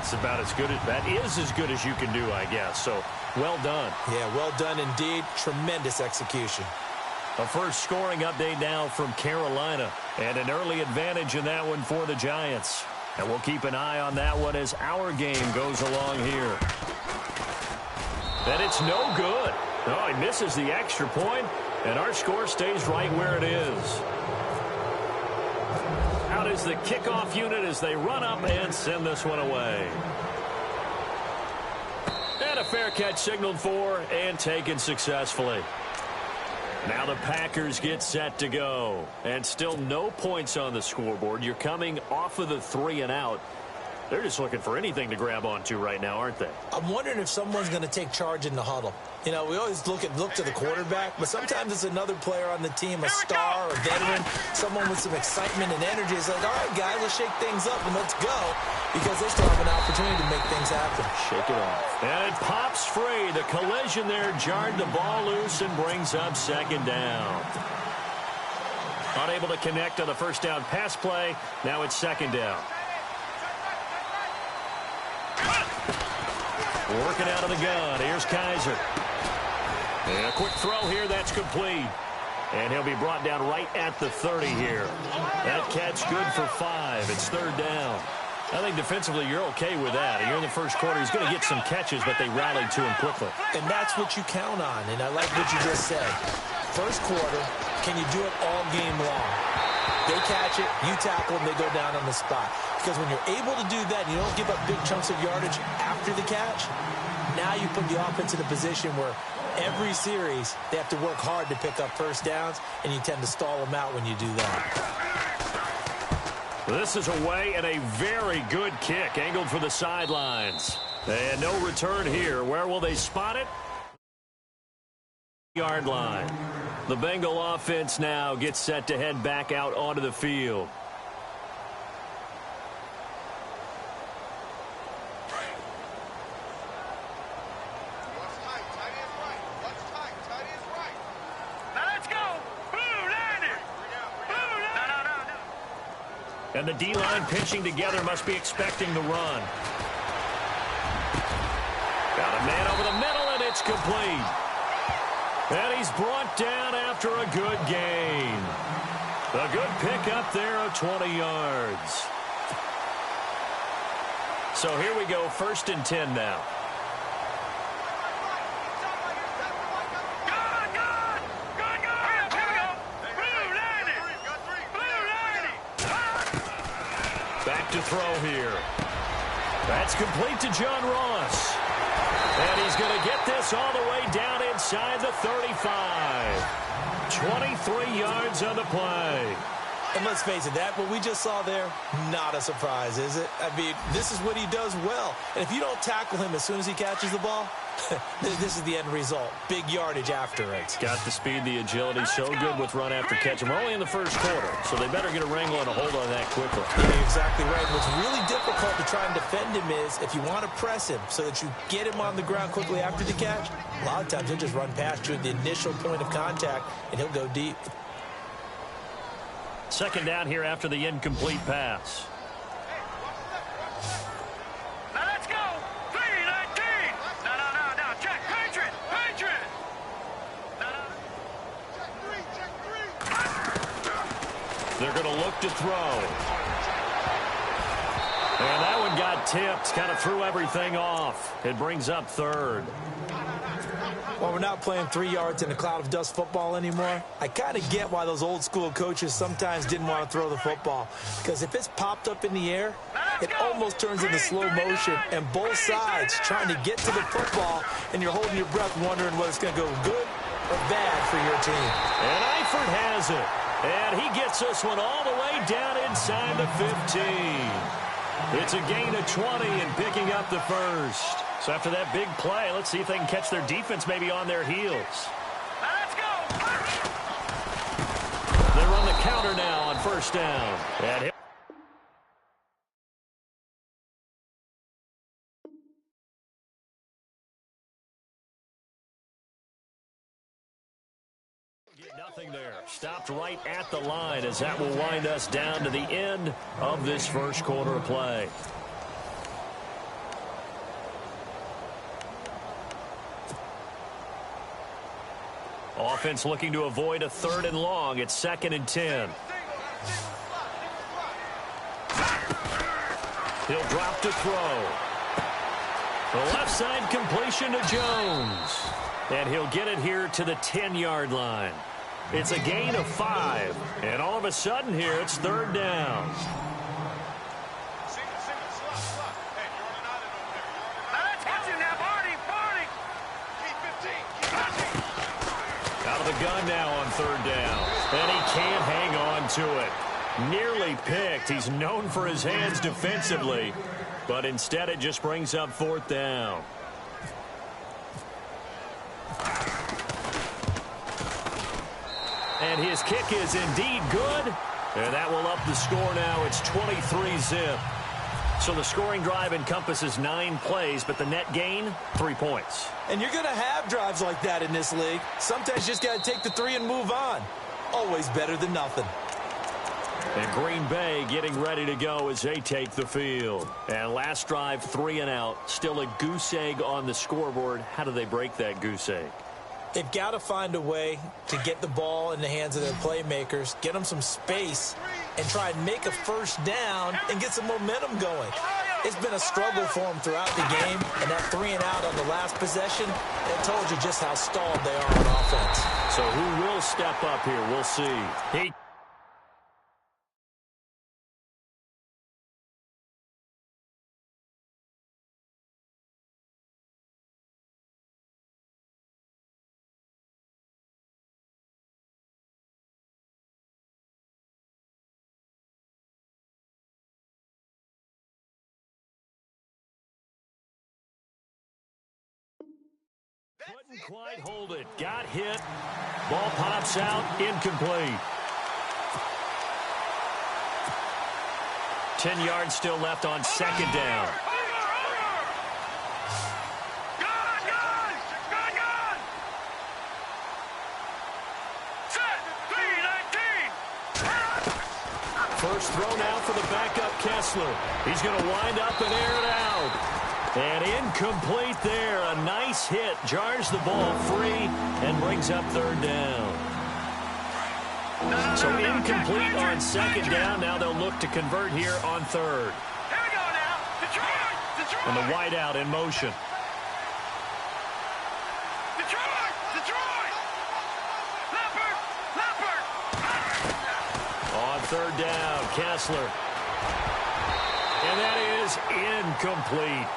that's about as good as that is as good as you can do, I guess. So well done. Yeah, well done indeed. Tremendous execution. A first scoring update now from Carolina, and an early advantage in that one for the Giants. And we'll keep an eye on that one as our game goes along here. And it's no good. Oh, he misses the extra point, and our score stays right where it is. Out is the kickoff unit as they run up and send this one away. And a fair catch signaled for and taken successfully. Now the Packers get set to go. And still no points on the scoreboard. You're coming off of the 3 and out. They're just looking for anything to grab onto right now, aren't they? I'm wondering if someone's going to take charge in the huddle. You know, we always look to the quarterback, but sometimes it's another player on the team, a star, a veteran, someone with some excitement and energy. It's like, all right, guys, let's shake things up and let's go, because they still have an opportunity to make things happen. Shake it off. And it pops free. The collision there jarred the ball loose and brings up second down. Unable to connect on the first down pass play. Now it's second down. Working out of the gun. Here's Kaiser. And a quick throw here. That's complete. And he'll be brought down right at the 30 here. That catch good for 5. It's third down. I think defensively you're okay with that. You're in the first quarter. He's going to get some catches, but they rallied to him quickly. And that's what you count on. And I like what you just said. First quarter, can you do it all game long? They catch it, you tackle them, they go down on the spot. Because when you're able to do that, you don't give up big chunks of yardage after the catch, now you put the offense in a position where every series they have to work hard to pick up first downs, and you tend to stall them out when you do that. This is away and a very good kick, angled for the sidelines. And no return here. Where will they spot it? Yard line. The Bengal offense now gets set to head back out onto the field. And the D-line pinching together must be expecting the run. Got a man over the middle, and it's complete. And he's brought down after a good gain. A good pickup there of 20 yards. So here we go, 1st and 10 now. To throw here. That's complete to John Ross. And he's going to get this all the way down inside the 35. 23 yards on the play. And let's face it, that what we just saw there, not a surprise, is it? I mean, this is what he does well. And if you don't tackle him as soon as he catches the ball, this is the end result. Big yardage after it. Got the speed, the agility, so good with run after catch. And we're only in the first quarter, so they better get a wrangle and a hold on that quickly. Yeah, exactly right. What's really difficult to try and defend him is if you want to press him so that you get him on the ground quickly after the catch, a lot of times he'll just run past you at the initial point of contact, and he'll go deep. Second down here after the incomplete pass. Now let's go. 3-19. No. Check. Patriot. They're going to look to throw. And that one got tipped. Kind of threw everything off. It brings up third. Well, we're not playing 3 yards in a cloud of dust football anymore. I kind of get why those old school coaches sometimes didn't want to throw the football. Because if it's popped up in the air, it almost turns into slow motion. And both sides trying to get to the football, and you're holding your breath wondering whether it's going to go good or bad for your team. And Eifert has it. And he gets this one all the way down inside the 15. It's a gain of 20 and picking up the first. So after that big play, let's see if they can catch their defense maybe on their heels. Let's go. They run the counter now on first down. And nothing there. Stopped right at the line as that will wind us down to the end of this first quarter of play. Offense looking to avoid a 3rd and long. It's 2nd and 10. He'll drop to throw. The left side completion to Jones. And he'll get it here to the 10-yard line. It's a gain of 5. And all of a sudden here, it's 3rd down. Out of the gun now on 3rd down. And he can't hang on to it. Nearly picked. He's known for his hands defensively. But instead it just brings up 4th down. And his kick is indeed good. And that will up the score now. It's 23-zip. So the scoring drive encompasses 9 plays, but the net gain, 3 points. And you're going to have drives like that in this league. Sometimes you just got to take the 3 and move on. Always better than nothing. And Green Bay getting ready to go as they take the field. And last drive, 3 and out. Still a goose egg on the scoreboard. How do they break that goose egg? They've got to find a way to get the ball in the hands of their playmakers, get them some space, and try and make a 1st down and get some momentum going. It's been a struggle for them throughout the game, and that 3 and out on the last possession, it told you just how stalled they are on offense. So who will step up here? We'll see. Couldn't quite hold it. Got hit. Ball pops out. Incomplete. 10 yards still left on 2nd down. First throw now for the backup Kessler. He's going to wind up and air it out. And incomplete there. A nice hit. Jars the ball free and brings up 3rd down. So incomplete on 2nd down. Now they'll look to convert here on 3rd. Here we go now. Detroit! And the wideout in motion. Detroit! Leopard! On 3rd down, Kessler. And that is incomplete.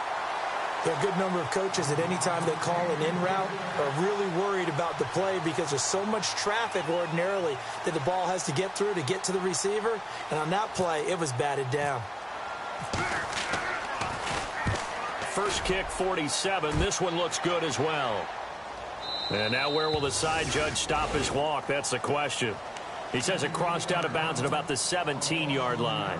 There are a good number of coaches that any time they call an in route are really worried about the play because there's so much traffic ordinarily that the ball has to get through to get to the receiver. And on that play, it was batted down. First kick, 47. This one looks good as well. And now where will the side judge stop his walk? That's the question. He says it crossed out of bounds at about the 17-yard line.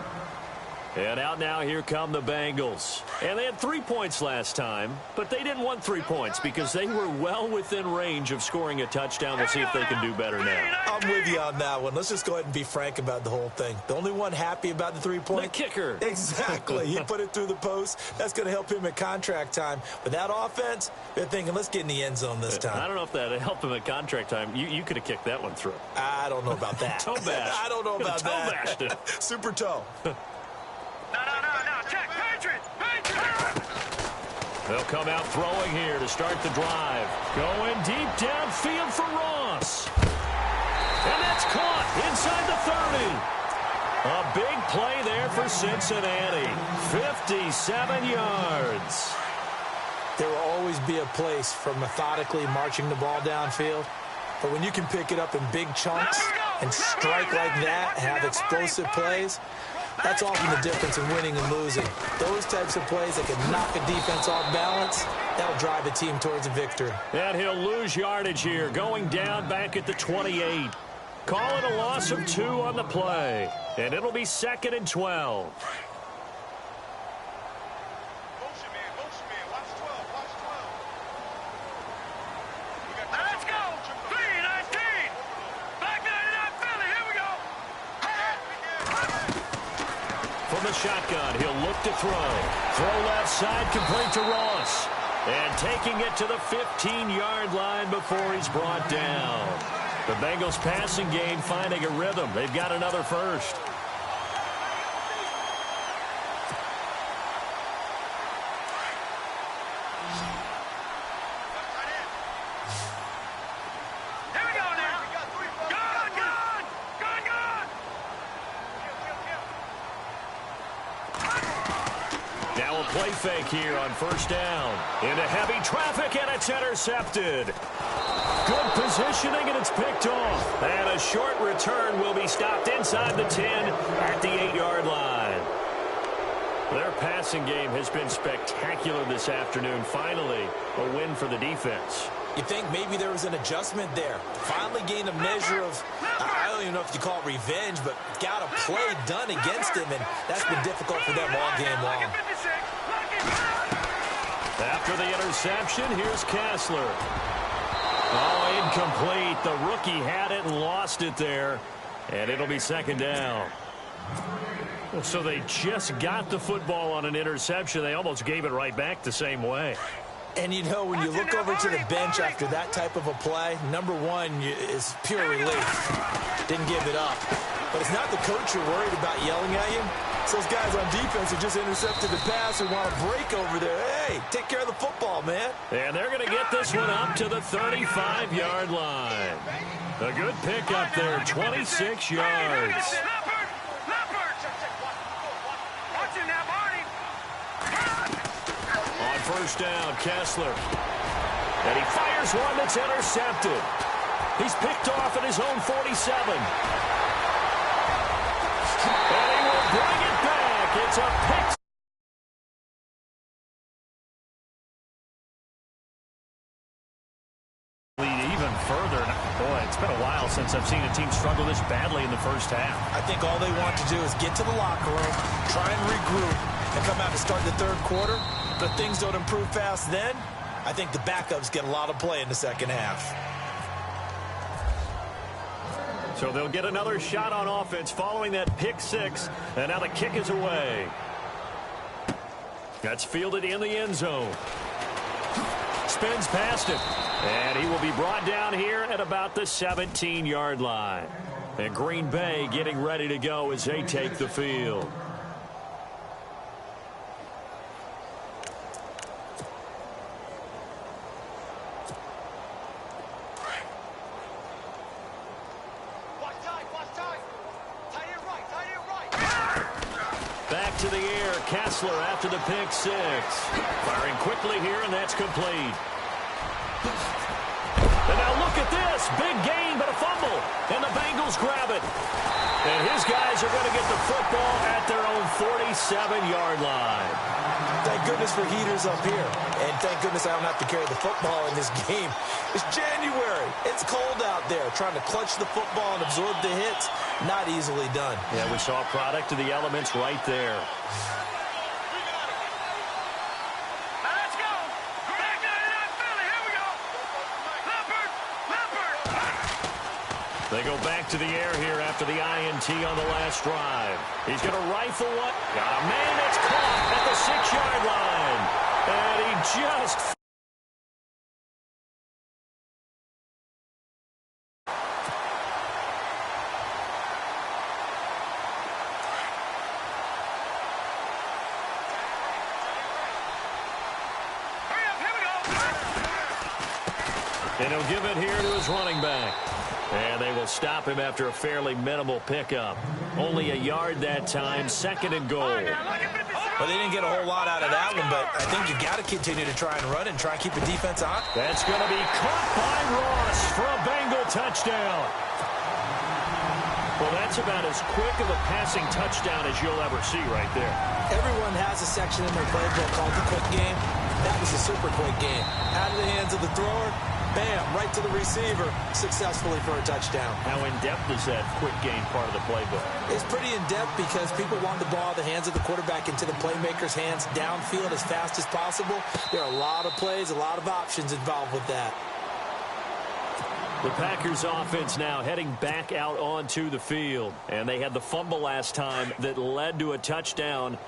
And out now, here come the Bengals. And they had 3 points last time, but they didn't want 3 points because they were well within range of scoring a touchdown. We'll see if they can do better now. I'm with you on that one. Let's just go ahead and be frank about the whole thing. The only one happy about the 3 points? The kicker. Exactly. He put it through the post. That's going to help him at contract time. But that offense, they're thinking, let's get in the end zone this time. I don't know if that helped him at contract time. You could have kicked that one through. I don't know about that. Toe bash. I don't know about that. Toe bashed it. Super toe. No. Check. Patriots. They'll come out throwing here to start the drive. Going deep downfield for Ross. And that's caught inside the 30. A big play there for Cincinnati. 57 yards. There will always be a place for methodically marching the ball downfield. But when you can pick it up in big chunks and strike like that and have explosive plays, that's often the difference in winning and losing. Those types of plays that can knock a defense off balance, that'll drive a team towards a victory. And he'll lose yardage here, going down back at the 28. Call it a loss of 2 on the play. And it'll be 2nd and 12. From the shotgun, he'll look to throw. Throw left side, complete to Ross. And taking it to the 15-yard line before he's brought down. The Bengals passing game finding a rhythm. They've got another first. Here we go now. Gone. Now a play fake here on first down. Into heavy traffic, and it's intercepted. Good positioning, and it's picked off. And a short return will be stopped inside the 10 at the 8-yard line. Their passing game has been spectacular this afternoon. Finally, a win for the defense. You think maybe there was an adjustment there. Finally gained a measure of, I don't even know if you call it revenge, but got a play done against him, and that's been difficult for them all game long. After the interception, here's Kessler. Oh, incomplete. The rookie had it and lost it there, and it'll be second down. So they just got the football on an interception. They almost gave it right back the same way. And, you know, when you look over to the bench after that type of a play, number one is pure relief. Didn't give it up. But it's not the coach you're worried about yelling at you. It's those guys on defense who just intercepted the pass and want to break over there. Hey, take care of the football, man. And they're going to get this one up to the 35-yard line. A good pickup there, 26 yards. On first down, Kessler. And he fires one that's intercepted. He's picked off at his own 47. And he will bring it back. It's a pick. Lead even further. Boy, it's been a while since I've seen a team struggle this badly in the first half. I think all they want to do is get to the locker room, try and regroup, and come out to start the third quarter. But things don't improve fast then. I think the backups get a lot of play in the second half. So they'll get another shot on offense following that pick six. And now the kick is away. That's fielded in the end zone. Spins past it. And he will be brought down here at about the 17-yard line. And Green Bay getting ready to go as they take the field. Back to the air, Kessler after the pick six. Firing quickly here, and that's complete. And now look at this. Big gain, but a fumble. And the Bengals grab it. And his guys are going to get the football at their own 47-yard line. Thank goodness for heaters up here. And thank goodness I don't have to carry the football in this game. It's January. It's cold out there. Trying to clutch the football and absorb the hits, not easily done. Yeah, we saw a product of the elements right there. Let's go. Back to Philly. Here we go. Leopard. They go back to the air here after the INT on the last drive. He's going to rifle one. Got a man that's caught at the 6-yard line. And he just... And he'll give it here to his running back. And they will stop him after a fairly minimal pickup. Only a yard that time, second and goal. Well, they didn't get a whole lot out of that one, but I think you got to continue to try and run and try and keep the defense on. That's going to be caught by Ross for a Bengal touchdown. Well, that's about as quick of a passing touchdown as you'll ever see right there. Everyone has a section in their playbook called the quick game. That was a super quick game. Out of the hands of the thrower, bam, right to the receiver, successfully for a touchdown. How in-depth is that quick game part of the playbook? It's pretty in-depth because people want the ball out of the hands of the quarterback into the playmaker's hands downfield as fast as possible. There are a lot of plays, a lot of options involved with that. The Packers offense now heading back out onto the field. And they had the fumble last time that led to a touchdown.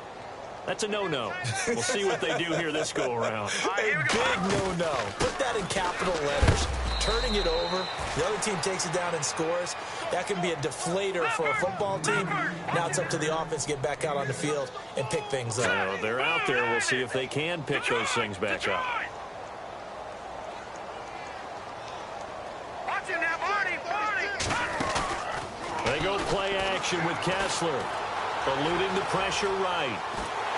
That's a no-no. We'll see what they do here this go-around. A big no-no. Put that in capital letters. Turning it over, the other team takes it down and scores. That can be a deflator for a football team. Now it's up to the offense to get back out on the field and pick things up. They're out there. We'll see if they can pick those things back up. They go play action with Kessler, eluding the pressure right.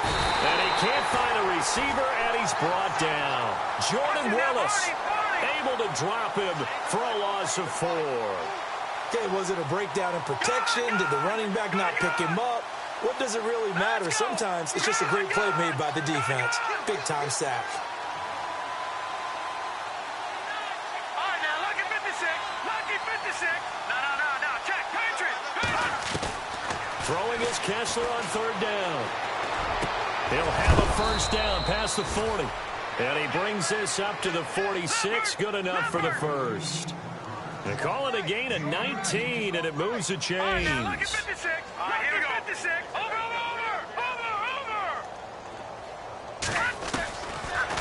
And he can't find a receiver, and he's brought down. Jordan Willis able to drop him for a loss of 4. Okay, was it a breakdown in protection? Did the running back not pick him up? What does it really matter? Sometimes it's just a great play made by the defense. Big-time sack. All right, now, lucky 56. Lucky 56. No. Check. Patriot. Throwing is Kessler on 3rd down. He'll have a first down past the 40. And he brings this up to the 46. Good enough for the first. They call it a gain of 19, and it moves the chains. All right, now, lucky 56. All right, here we go. 56. Over.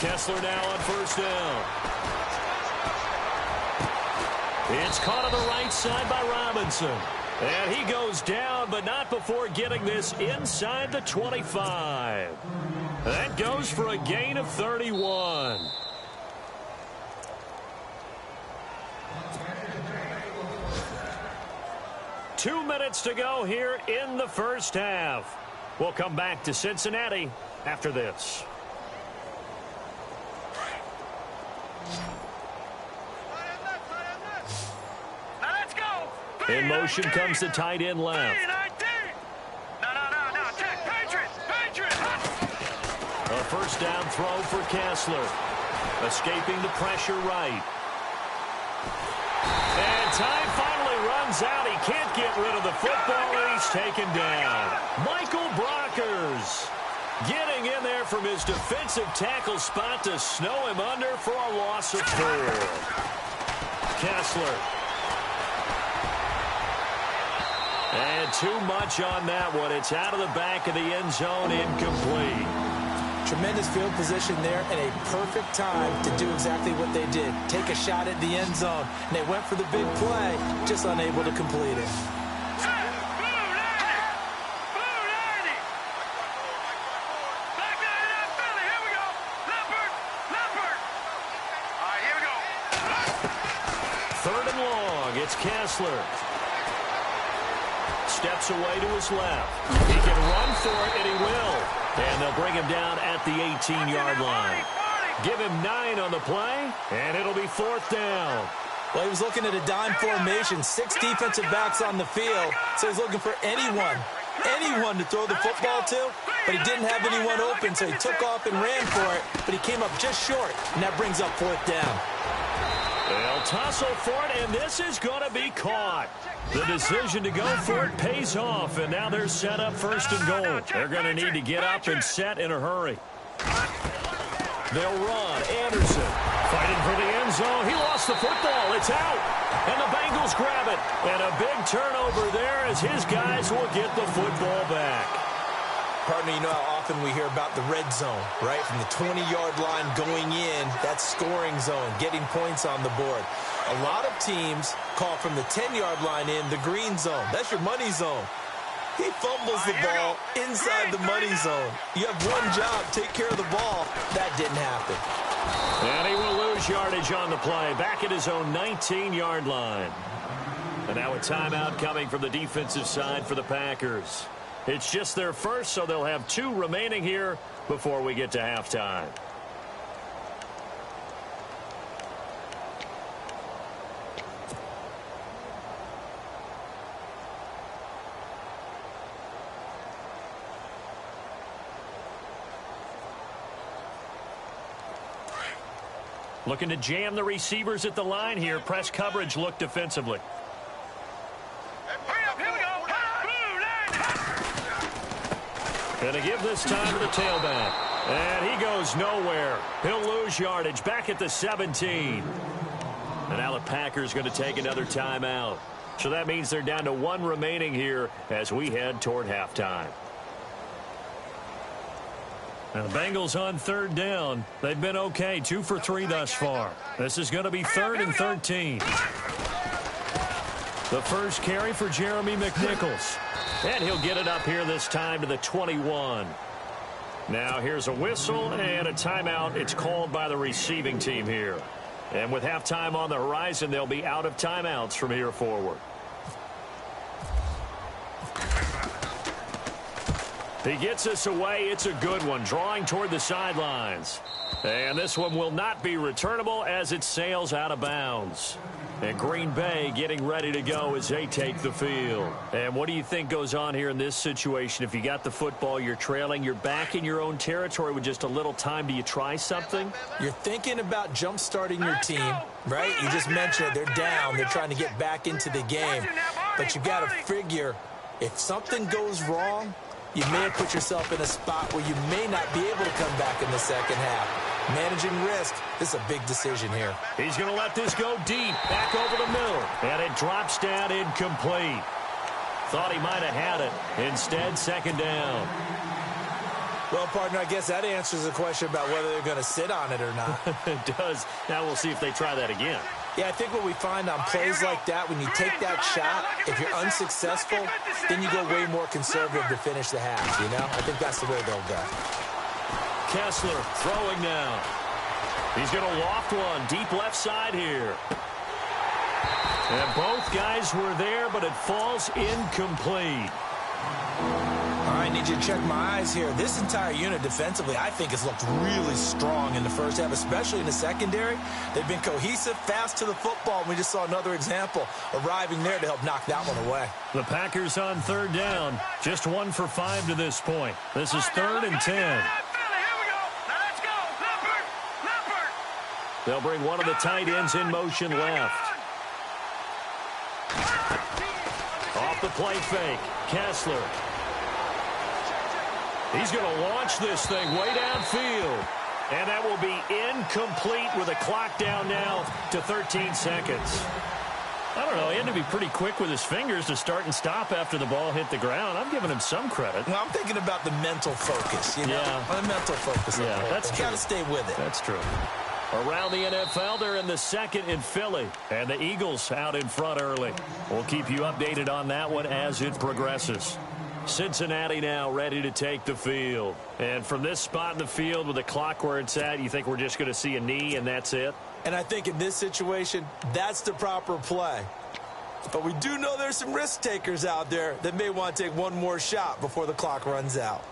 Kessler now on first down. It's caught on the right side by Robinson. And he goes down, but not before getting this inside the 25. That goes for a gain of 31. Two minutes to go here in the first half. We'll come back to Cincinnati after this. Now let's go. In motion comes the tight end left. No. Check. Patriot. A first down throw for Kessler. Escaping the pressure right. And time finally runs out. He can't get rid of the football, and he's taken down. Michael Brockers getting in there from his defensive tackle spot to snow him under for a loss of 4. Kessler. And too much on that one. It's out of the back of the end zone, incomplete. Tremendous field position there and a perfect time to do exactly what they did. Take a shot at the end zone. And they went for the big play, just unable to complete it. It's Kessler. Steps away to his left. He can run for it, and he will. And they'll bring him down at the 18-yard line. Give him 9 on the play, and it'll be 4th down. Well, he was looking at a dime formation, 6 defensive backs on the field, so he's looking for anyone to throw the football to, but he didn't have anyone open, so he took off and ran for it, but he came up just short, and that brings up 4th down. They'll tussle for it, and this is going to be caught. The decision to go for it pays off, and now they're set up 1st and goal. They're going to need to get up and set in a hurry. They'll run. Anderson fighting for the end zone. He lost the football. It's out. And the Bengals grab it. And a big turnover there as his guys will get the football back. Partner, you know how often we hear about the red zone, right? From the 20-yard line going in, that's scoring zone, getting points on the board. A lot of teams call from the 10-yard line in the green zone. That's your money zone. He fumbles the ball inside the money zone. You have one job, take care of the ball. That didn't happen. And he will lose yardage on the play, back at his own 19-yard line. And now a timeout coming from the defensive side for the Packers. It's just their first, so they'll have 2 remaining here before we get to halftime. Looking to jam the receivers at the line here. Press coverage look defensively. Going to give this time to the tailback. And he goes nowhere. He'll lose yardage back at the 17. And now the Packers going to take another timeout. So that means they're down to 1 remaining here as we head toward halftime. Now the Bengals on third down. They've been okay, 2 for 3 thus far. This is going to be 3rd and 13. The first carry for Jeremy McNichols. And he'll get it up here this time to the 21. Now here's a whistle and a timeout. It's called by the receiving team here. And with halftime on the horizon, they'll be out of timeouts from here forward. He gets us away. It's a good one, drawing toward the sidelines. And this one will not be returnable as it sails out of bounds. And Green Bay getting ready to go as they take the field. And what do you think goes on here in this situation? If you got the football, you're trailing, you're back in your own territory with just a little time. Do you try something? You're thinking about jump-starting your team, right? You just mentioned it. They're down. They're trying to get back into the game. But you got to figure if something goes wrong, you may have put yourself in a spot where you may not be able to come back in the second half. Managing risk, this is a big decision here. He's going to let this go deep, back over the middle, and it drops down incomplete. Thought he might have had it. Instead, second down. Well, partner, I guess that answers the question about whether they're going to sit on it or not. It does. Now we'll see if they try that again. Yeah, I think what we find on plays like that, when you take that shot, if you're unsuccessful, then you go way more conservative to finish the half, you know? I think that's the way they'll go. Kessler throwing now. He's going to loft one deep left side here. And both guys were there, but it falls incomplete. All right, need you to check my eyes here. This entire unit defensively, I think, has looked really strong in the first half, especially in the secondary. They've been cohesive, fast to the football. We just saw another example arriving there to help knock that one away. The Packers on third down. Just 1 for 5 to this point. This is 3rd and 10. They'll bring one of the tight ends in motion left. Off the play fake. Kessler. He's going to launch this thing way downfield. And that will be incomplete with a clock down now to 13 seconds. I don't know. He had to be pretty quick with his fingers to start and stop after the ball hit the ground. I'm giving him some credit. Well, I'm thinking about the mental focus, you know? Yeah. The mental focus. Yeah, that's true. You got to stay with it. That's true. Around the NFL, they're in the second in Philly. And the Eagles out in front early. We'll keep you updated on that one as it progresses. Cincinnati now ready to take the field. And from this spot in the field with the clock where it's at, you think we're just going to see a knee and that's it? And I think in this situation, that's the proper play. But we do know there's some risk takers out there that may want to take one more shot before the clock runs out.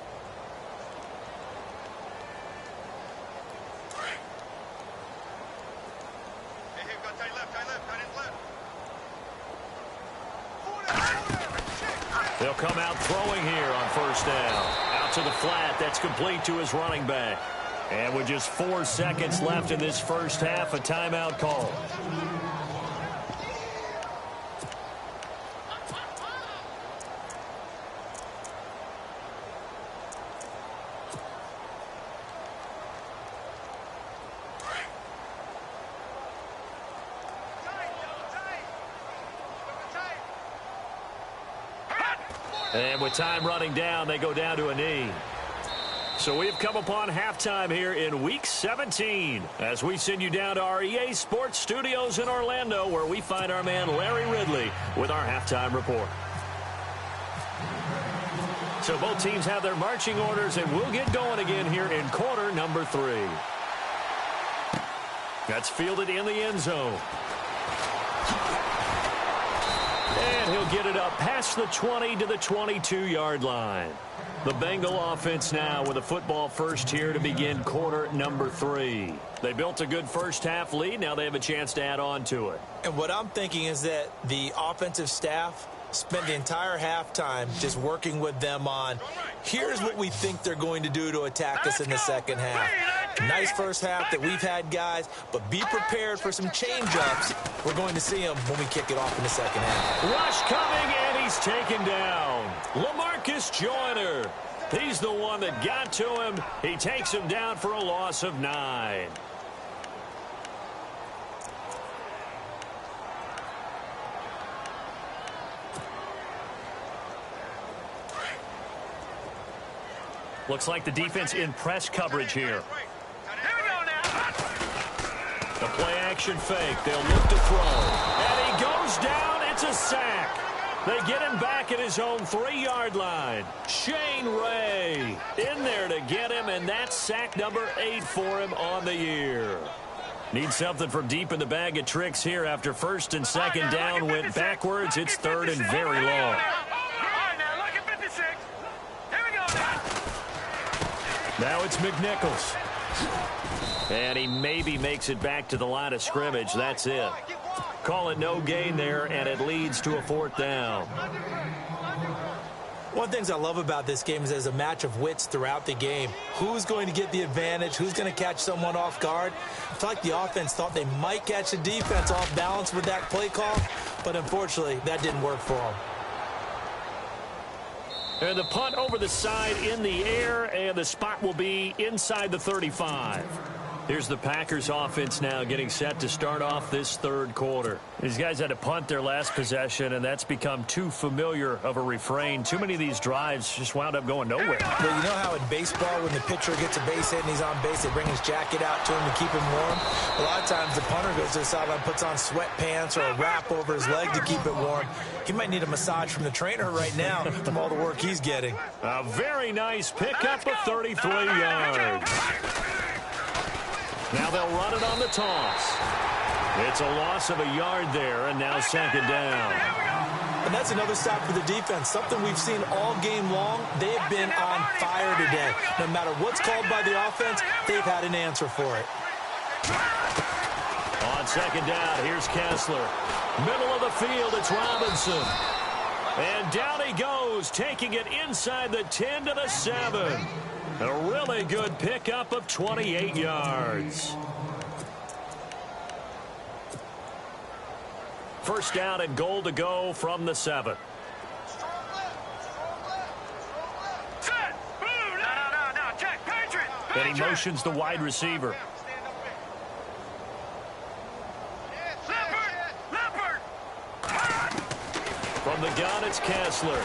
They'll come out throwing here on first down. Out to the flat. That's complete to his running back. And with just 4 seconds left in this first half, a timeout call. And with time running down, they go down to a knee. So we've come upon halftime here in Week 17 as we send you down to our EA Sports Studios in Orlando where we find our man Larry Ridley with our halftime report. So both teams have their marching orders, and we'll get going again here in quarter number 3. That's fielded in the end zone. And he'll get it up past the 20 to the 22-yard line. The Bengal offense now with a football first here to begin quarter number 3. They built a good first half lead. Now they have a chance to add on to it. And what I'm thinking is that the offensive staff spent the entire halftime just working with them on, here's what we think they're going to do to attack us in the second half. Nice first half that we've had, guys, but be prepared for some change-ups. We're going to see them when we kick it off in the second half. Rush coming, and he's taken down. LaMarcus Joyner. He's the one that got to him. He takes him down for a loss of 9. Looks like the defense in press coverage here. Here we go now. The play action fake. They'll look to throw. And he goes down. It's a sack. They get him back at his own 3-yard line. Shane Ray in there to get him, and that's sack number 8 for him on the year. Need something from deep in the bag of tricks here after first and second down went backwards. It's third and very long. All right, now, look at 56. Here we go now. Now it's McNichols. And he maybe makes it back to the line of scrimmage. That's it. Call it no gain there, and it leads to a 4th down. One of the things I love about this game is there's a match of wits throughout the game. Who's going to get the advantage? Who's going to catch someone off guard? I feel like the offense thought they might catch the defense off balance with that play call, but unfortunately, that didn't work for them. And the punt over the side in the air, and the spot will be inside the 35. Here's the Packers offense now getting set to start off this third quarter. These guys had to punt their last possession, and that's become too familiar of a refrain. Too many of these drives just wound up going nowhere. Well, you know how in baseball when the pitcher gets a base hit and he's on base, they bring his jacket out to him to keep him warm? A lot of times the punter goes to the sideline, puts on sweatpants or a wrap over his leg to keep it warm. He might need a massage from the trainer right now from all the work he's getting. A very nice pickup of 33 yards. Now they'll run it on the toss. It's a loss of a yard there, and now second down. And that's another stop for the defense. Something we've seen all game long. They have been on fire today. No matter what's called by the offense, they've had an answer for it. On second down, here's Kessler. Middle of the field, it's Robinson. And down he goes, taking it inside the 10 to the 7. A really good pickup of 28 yards. First down and goal to go from the 7. Set. Boom. No. Check. Patriot. And he motions the wide receiver. Leopard. From the gun, it's Kessler.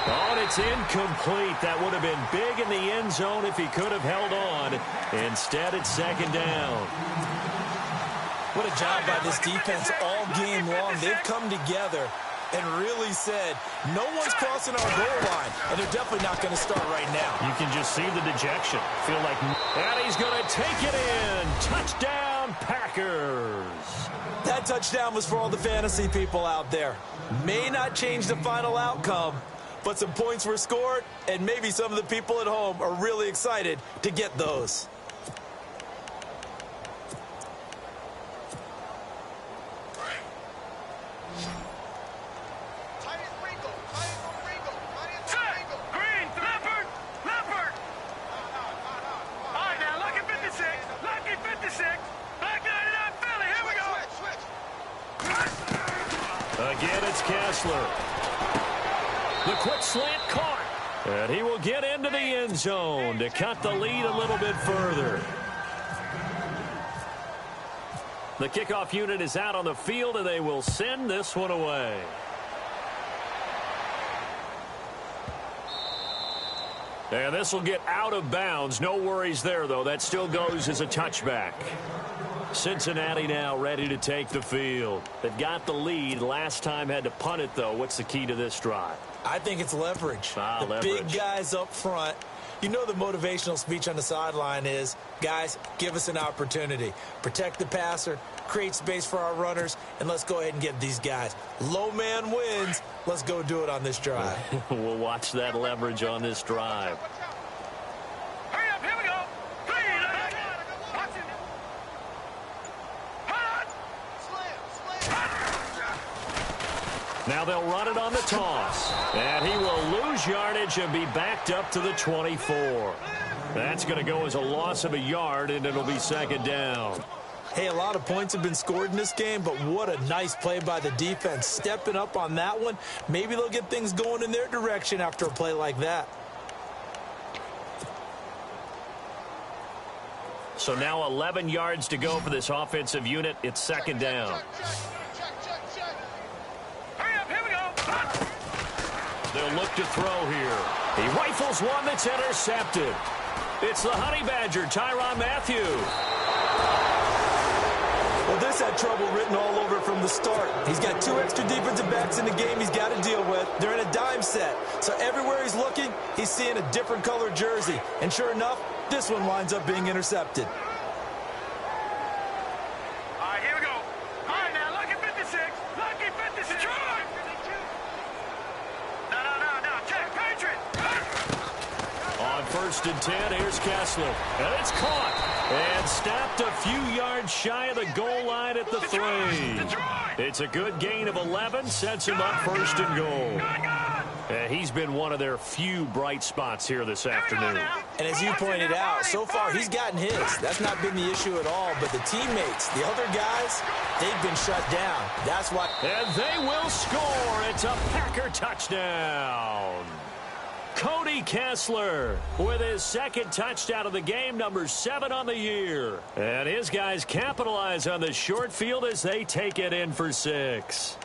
Oh, and it's incomplete. That would have been big in the end zone if he could have held on. Instead, it's second down. What a job by this defense all game long. They've come together and really said, no one's crossing our goal line, and they're definitely not going to start right now. You can just see the dejection. Feel like, and he's going to take it in. Touchdown, Packers. That touchdown was for all the fantasy people out there. May not change the final outcome, but some points were scored, and maybe some of the people at home are really excited to get those. Green. Leopard. All right, now look at 56. Lucky 56. Black 99 Philly. Here we go. Again, it's Kessler. The quick slant caught. And he will get into the end zone to cut the lead a little bit further. The kickoff unit is out on the field, and they will send this one away. And this will get out of bounds. No worries there, though. That still goes as a touchback. Cincinnati now ready to take the field. They've got the lead. Last time had to punt it, though. What's the key to this drive? I think it's leverage. The leverage. Big guys up front. You know the motivational speech on the sideline is, guys, give us an opportunity. Protect the passer, create space for our runners, and let's go ahead and get these guys. Low man wins. Let's go do it on this drive. We'll watch that leverage on this drive. Hurry up. Here we go. Now they'll run it on the toss. And he will lose yardage and be backed up to the 24. That's going to go as a loss of a yard, and it'll be second down. Hey, a lot of points have been scored in this game, but what a nice play by the defense. Stepping up on that one. Maybe they'll get things going in their direction after a play like that. So now 11 yards to go for this offensive unit. It's second down. Hurry up. Here we go. They'll look to throw here. He rifles one that's intercepted. It's the Honey Badger, Tyrann Mathieu. Well, this had trouble written all over it from the start. He's got 2 extra defensive backs in the game he's got to deal with. They're in a dime set. So everywhere he's looking, he's seeing a different color jersey. And sure enough, this one winds up being intercepted. All right, here we go. All right, now, lucky 56. Lucky 56. Detroit! No. Check. Patriot. On 1st and 10, here's Kessler. And it's caught. And stopped a few yards shy of the goal line at the 3. It's a good gain of 11. Sets him up 1st and goal. And he's been one of their few bright spots here this afternoon. And as you pointed out, so far he's gotten his. That's not been the issue at all. But the teammates, the other guys, they've been shut down. That's why. And they will score. It's a Packer touchdown. Cody Kessler with his 2nd touchdown of the game, number 7 on the year. And his guys capitalize on the short field as they take it in for 6.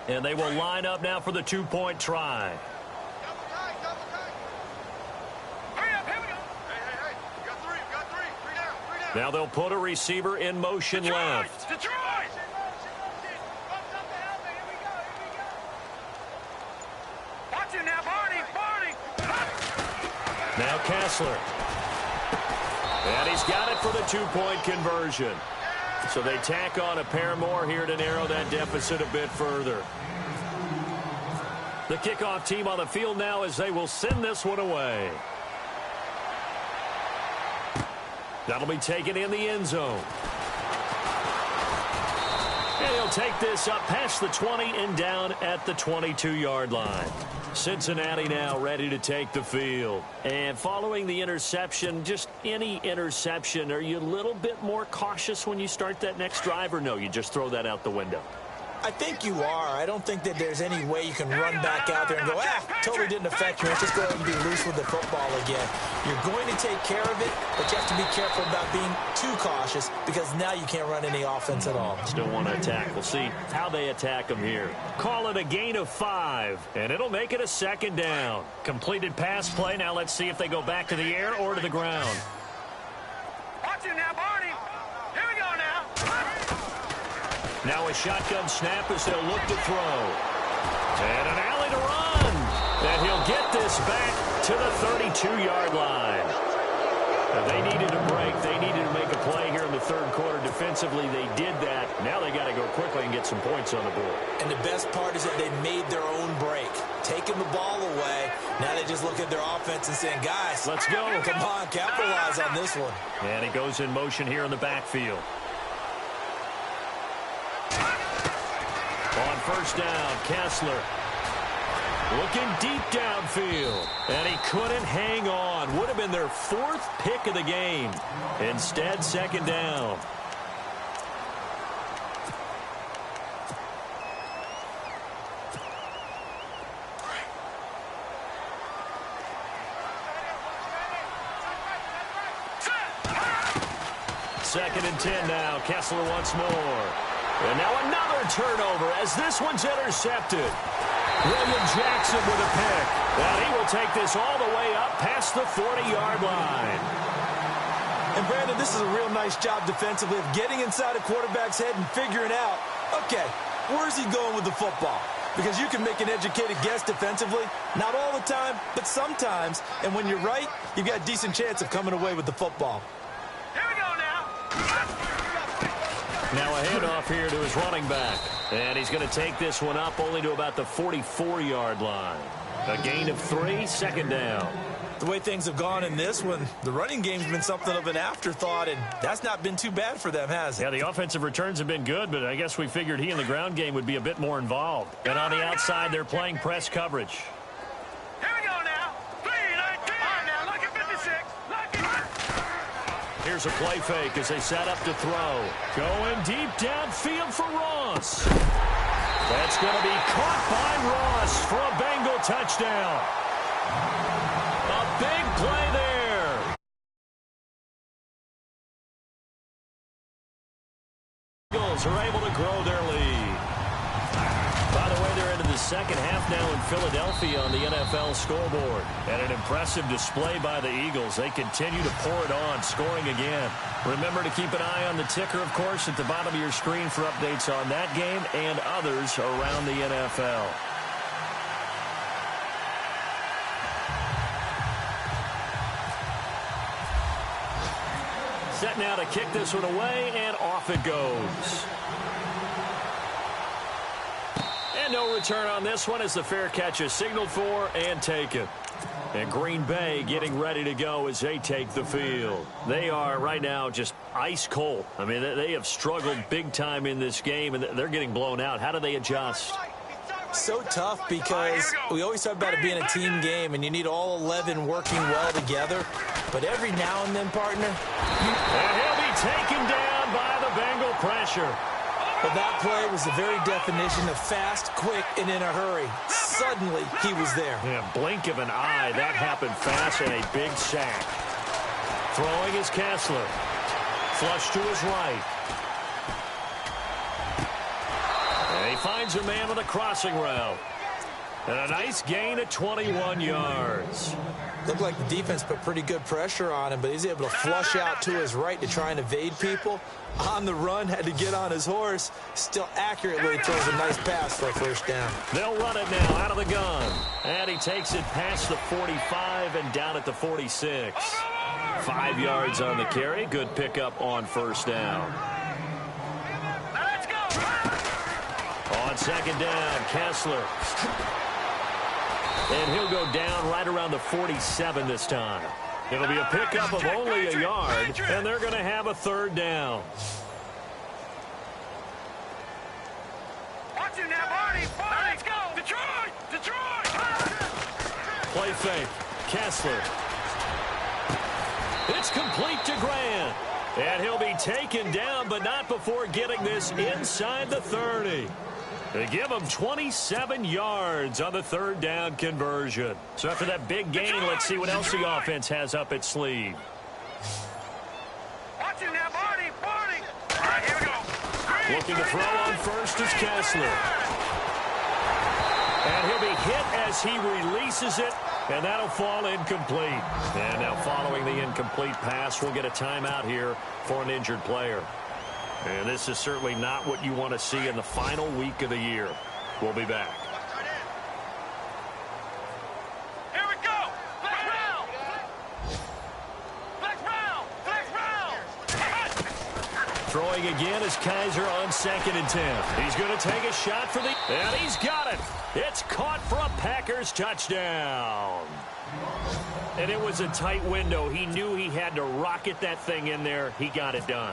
And they will line up now for the 2-point try. Hurry up, here we go. Hey. We got 3. We got 3. 3 down. 3 down. Now they'll put a receiver in motion left. Detroit! Watch him now, Barney. Now Kessler. And he's got it for the 2-point conversion. So they tack on a pair more here to narrow that deficit a bit further. The kickoff team on the field now as they will send this one away. That'll be taken in the end zone. And he'll take this up past the 20 and down at the 22-yard line. Cincinnati now ready to take the field. And following the interception, just any interception, are you a little bit more cautious when you start that next drive, or no, you just throw that out the window? I think you are. I don't think that there's any way you can run back out there and go, totally didn't affect me. Let's just go ahead and be loose with the football again. You're going to take care of it, but you have to be careful about being too cautious because now you can't run any offense at all. Still want to attack. We'll see how they attack them here. Call it a gain of 5, and it'll make it a 2nd down. Completed pass play. Now let's see if they go back to the air or to the ground. Watch him now, Barney. Here we go now. Now a shotgun snap as they'll look to throw. And an alley to run. And he'll get this back to the 32-yard line. Now they needed a break. They needed to make a play here in the 3rd quarter. Defensively, they did that. Now they got to go quickly and get some points on the board. And the best part is that they made their own break. Taking the ball away. Now they just look at their offense and saying, guys, let's go. Come on, capitalize on this one. And he goes in motion here in the backfield. On 1st down, Kessler looking deep downfield. And he couldn't hang on. Would have been their 4th pick of the game. Instead, 2nd down. Second and 10 now. Kessler once more. And now another turnover as this one's intercepted. William Jackson with a pick. And he will take this all the way up past the 40-yard line. And, Brandon, this is a real nice job defensively of getting inside a quarterback's head and figuring out, okay, where's he going with the football? Because you can make an educated guess defensively. Not all the time, but sometimes. And when you're right, you've got a decent chance of coming away with the football. Here we go now. Now a handoff here to his running back. And he's going to take this one up only to about the 44-yard line. A gain of 3, 2nd down. The way things have gone in this one, the running game's been something of an afterthought, and that's not been too bad for them, has it? Yeah, the offensive returns have been good, but I guess we figured he in the ground game would be a bit more involved. And on the outside, they're playing press coverage. Here we go now. 3-19. All right, now, look at 56. Lucky. Here's a play fake as they set up to throw. Going deep downfield for Ross. That's going to be caught by Ross for a Bengal touchdown. A big play there. Eagles are able to grow their lead. By the way, they're into the second half now in Philadelphia on the NFL scoreboard. And an impressive display by the Eagles. They continue to pour it on, scoring again. Remember to keep an eye on the ticker, of course, at the bottom of your screen for updates on that game and others around the NFL. Set now to kick this one away, and off it goes. And no return on this one as the fair catch is signaled for and taken. And Green Bay getting ready to go as they take the field. They are right now just ice cold. I mean, they have struggled big time in this game, and they're getting blown out. How do they adjust? So tough because we always talk about it being a team game, and you need all 11 working well together. But every now and then, partner. And he'll be taken down by the Bengal pressure. Well, that play was the very definition of fast, quick, and in a hurry. Suddenly, he was there. Yeah, blink of an eye. That happened fast and a big sack. Throwing is Kessler. Flush to his right. And he finds a man with a crossing route. And a nice gain of 21 yards. Looked like the defense put pretty good pressure on him, but he's able to flush out to his right to try and evade people. On the run, had to get on his horse. Still accurately throws a nice pass for a first down. They'll run it now out of the gun. And he takes it past the 45 and down at the 46. 5 yards on the carry. Good pickup on first down. Let's go. On second down, Kessler. And he'll go down right around the 47 this time. It'll be a pickup of only a yard, and they're going to have a third down. Watch him now, Barney. Let's go. Detroit. Detroit. Play fake. Kessler. It's complete to Grant. And he'll be taken down, but not before getting this inside the 30. They give him 27 yards on the third down conversion. So after that big gain, let's see what else the offense has up its sleeve. Watch him now, Barney. Barney. All right, here we go. Looking to throw on first is Kessler. And he'll be hit as he releases it, and that'll fall incomplete. And now following the incomplete pass, we'll get a timeout here for an injured player. And this is certainly not what you want to see in the final week of the year. We'll be back. Here we go. Flex round. Flex round. Flex round. Throwing again is Kaiser on 2nd and 10. He's going to take a shot for the... And he's got it. It's caught for a Packers touchdown. And it was a tight window. He knew he had to rocket that thing in there. He got it done.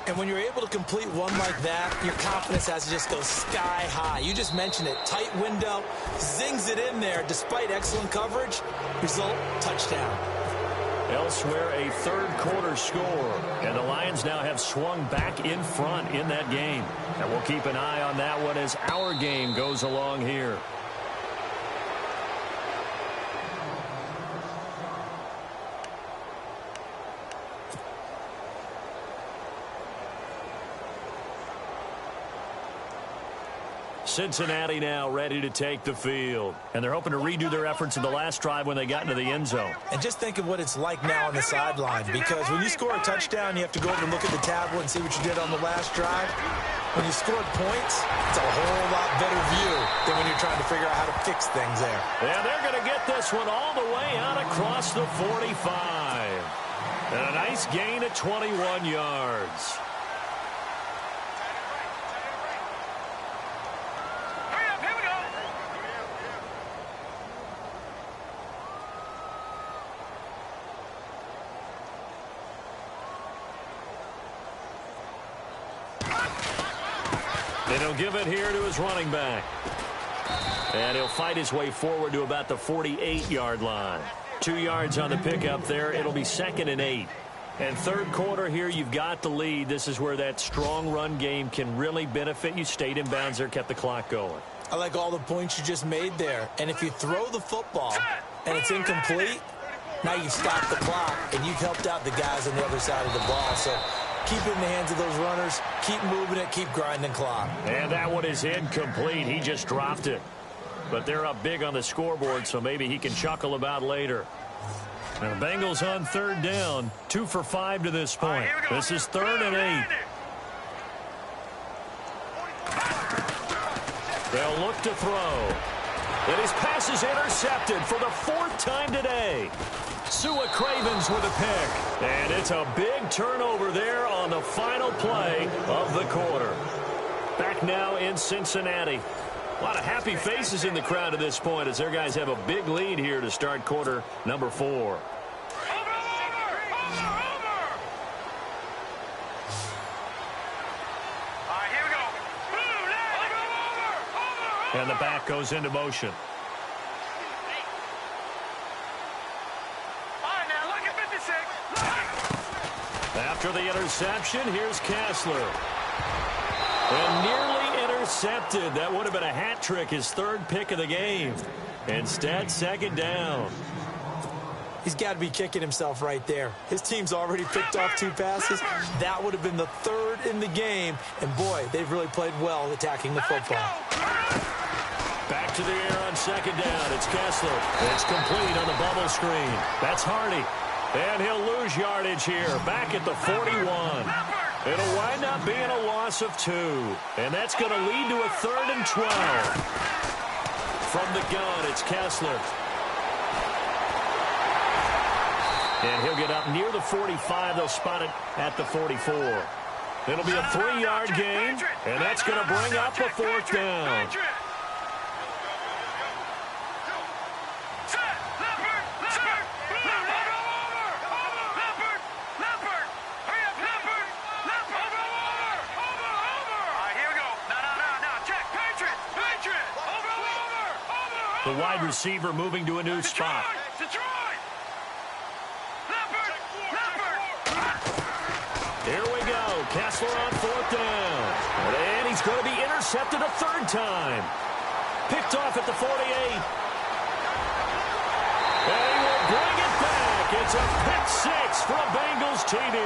And when you're able to complete one like that, your confidence has to just go sky high. You just mentioned it. Tight window, zings it in there despite excellent coverage. Result, touchdown. Elsewhere, a third quarter score. And the Lions now have swung back in front in that game. And we'll keep an eye on that one as our game goes along here. Cincinnati now ready to take the field. And they're hoping to redo their efforts in the last drive when they got into the end zone. And just think of what it's like now on the sideline, because when you score a touchdown, you have to go over and look at the tablet and see what you did on the last drive. When you scored points, it's a whole lot better view than when you're trying to figure out how to fix things there. And they're going to get this one all the way out across the 45. And a nice gain of 21 yards. And he'll give it here to his running back. And he'll fight his way forward to about the 48-yard line. 2 yards on the pickup there. It'll be 2nd and 8. And third quarter here, you've got the lead. This is where that strong run game can really benefit you. Stayed in bounds there, kept the clock going. I like all the points you just made there. And if you throw the football and it's incomplete, now you've stopped the clock and you've helped out the guys on the other side of the ball. So keep it in the hands of those runners. Keep moving it. Keep grinding clock. And that one is incomplete. He just dropped it. but they're up big on the scoreboard, so maybe he can chuckle about later. Now the Bengals on third down, 2 for 5 to this point. This is 3rd and 8. They'll look to throw. And his pass is intercepted for the 4th time today. Sua Cravens with a pick. And it's a big turnover there on the final play of the quarter. Back now in Cincinnati. A lot of happy faces in the crowd at this point as their guys have a big lead here to start quarter number 4. And the back goes into motion. After the interception, here's Kessler. And nearly intercepted. That would have been a hat trick, his 3rd pick of the game. Instead, 2nd down. He's got to be kicking himself right there. His team's already picked off 2 passes. That would have been the 3rd in the game. And, boy, they've really played well attacking the football. Back to the air on 2nd down. It's Kessler. It's complete on the bubble screen. That's Hardy. And he'll lose yardage here. Back at the 41. It'll wind up being a loss of 2. And that's going to lead to a 3rd and 12. From the gun, it's Kessler. And he'll get up near the 45. They'll spot it at the 44. It'll be a 3-yard gain, and that's going to bring up a 4th down. The wide receiver moving to a new spot. Here we go. Kessler on 4th down. And he's going to be intercepted a 3rd time. Picked off at the 48. And he will bring it back. It's a pick 6 for a Bengals TD.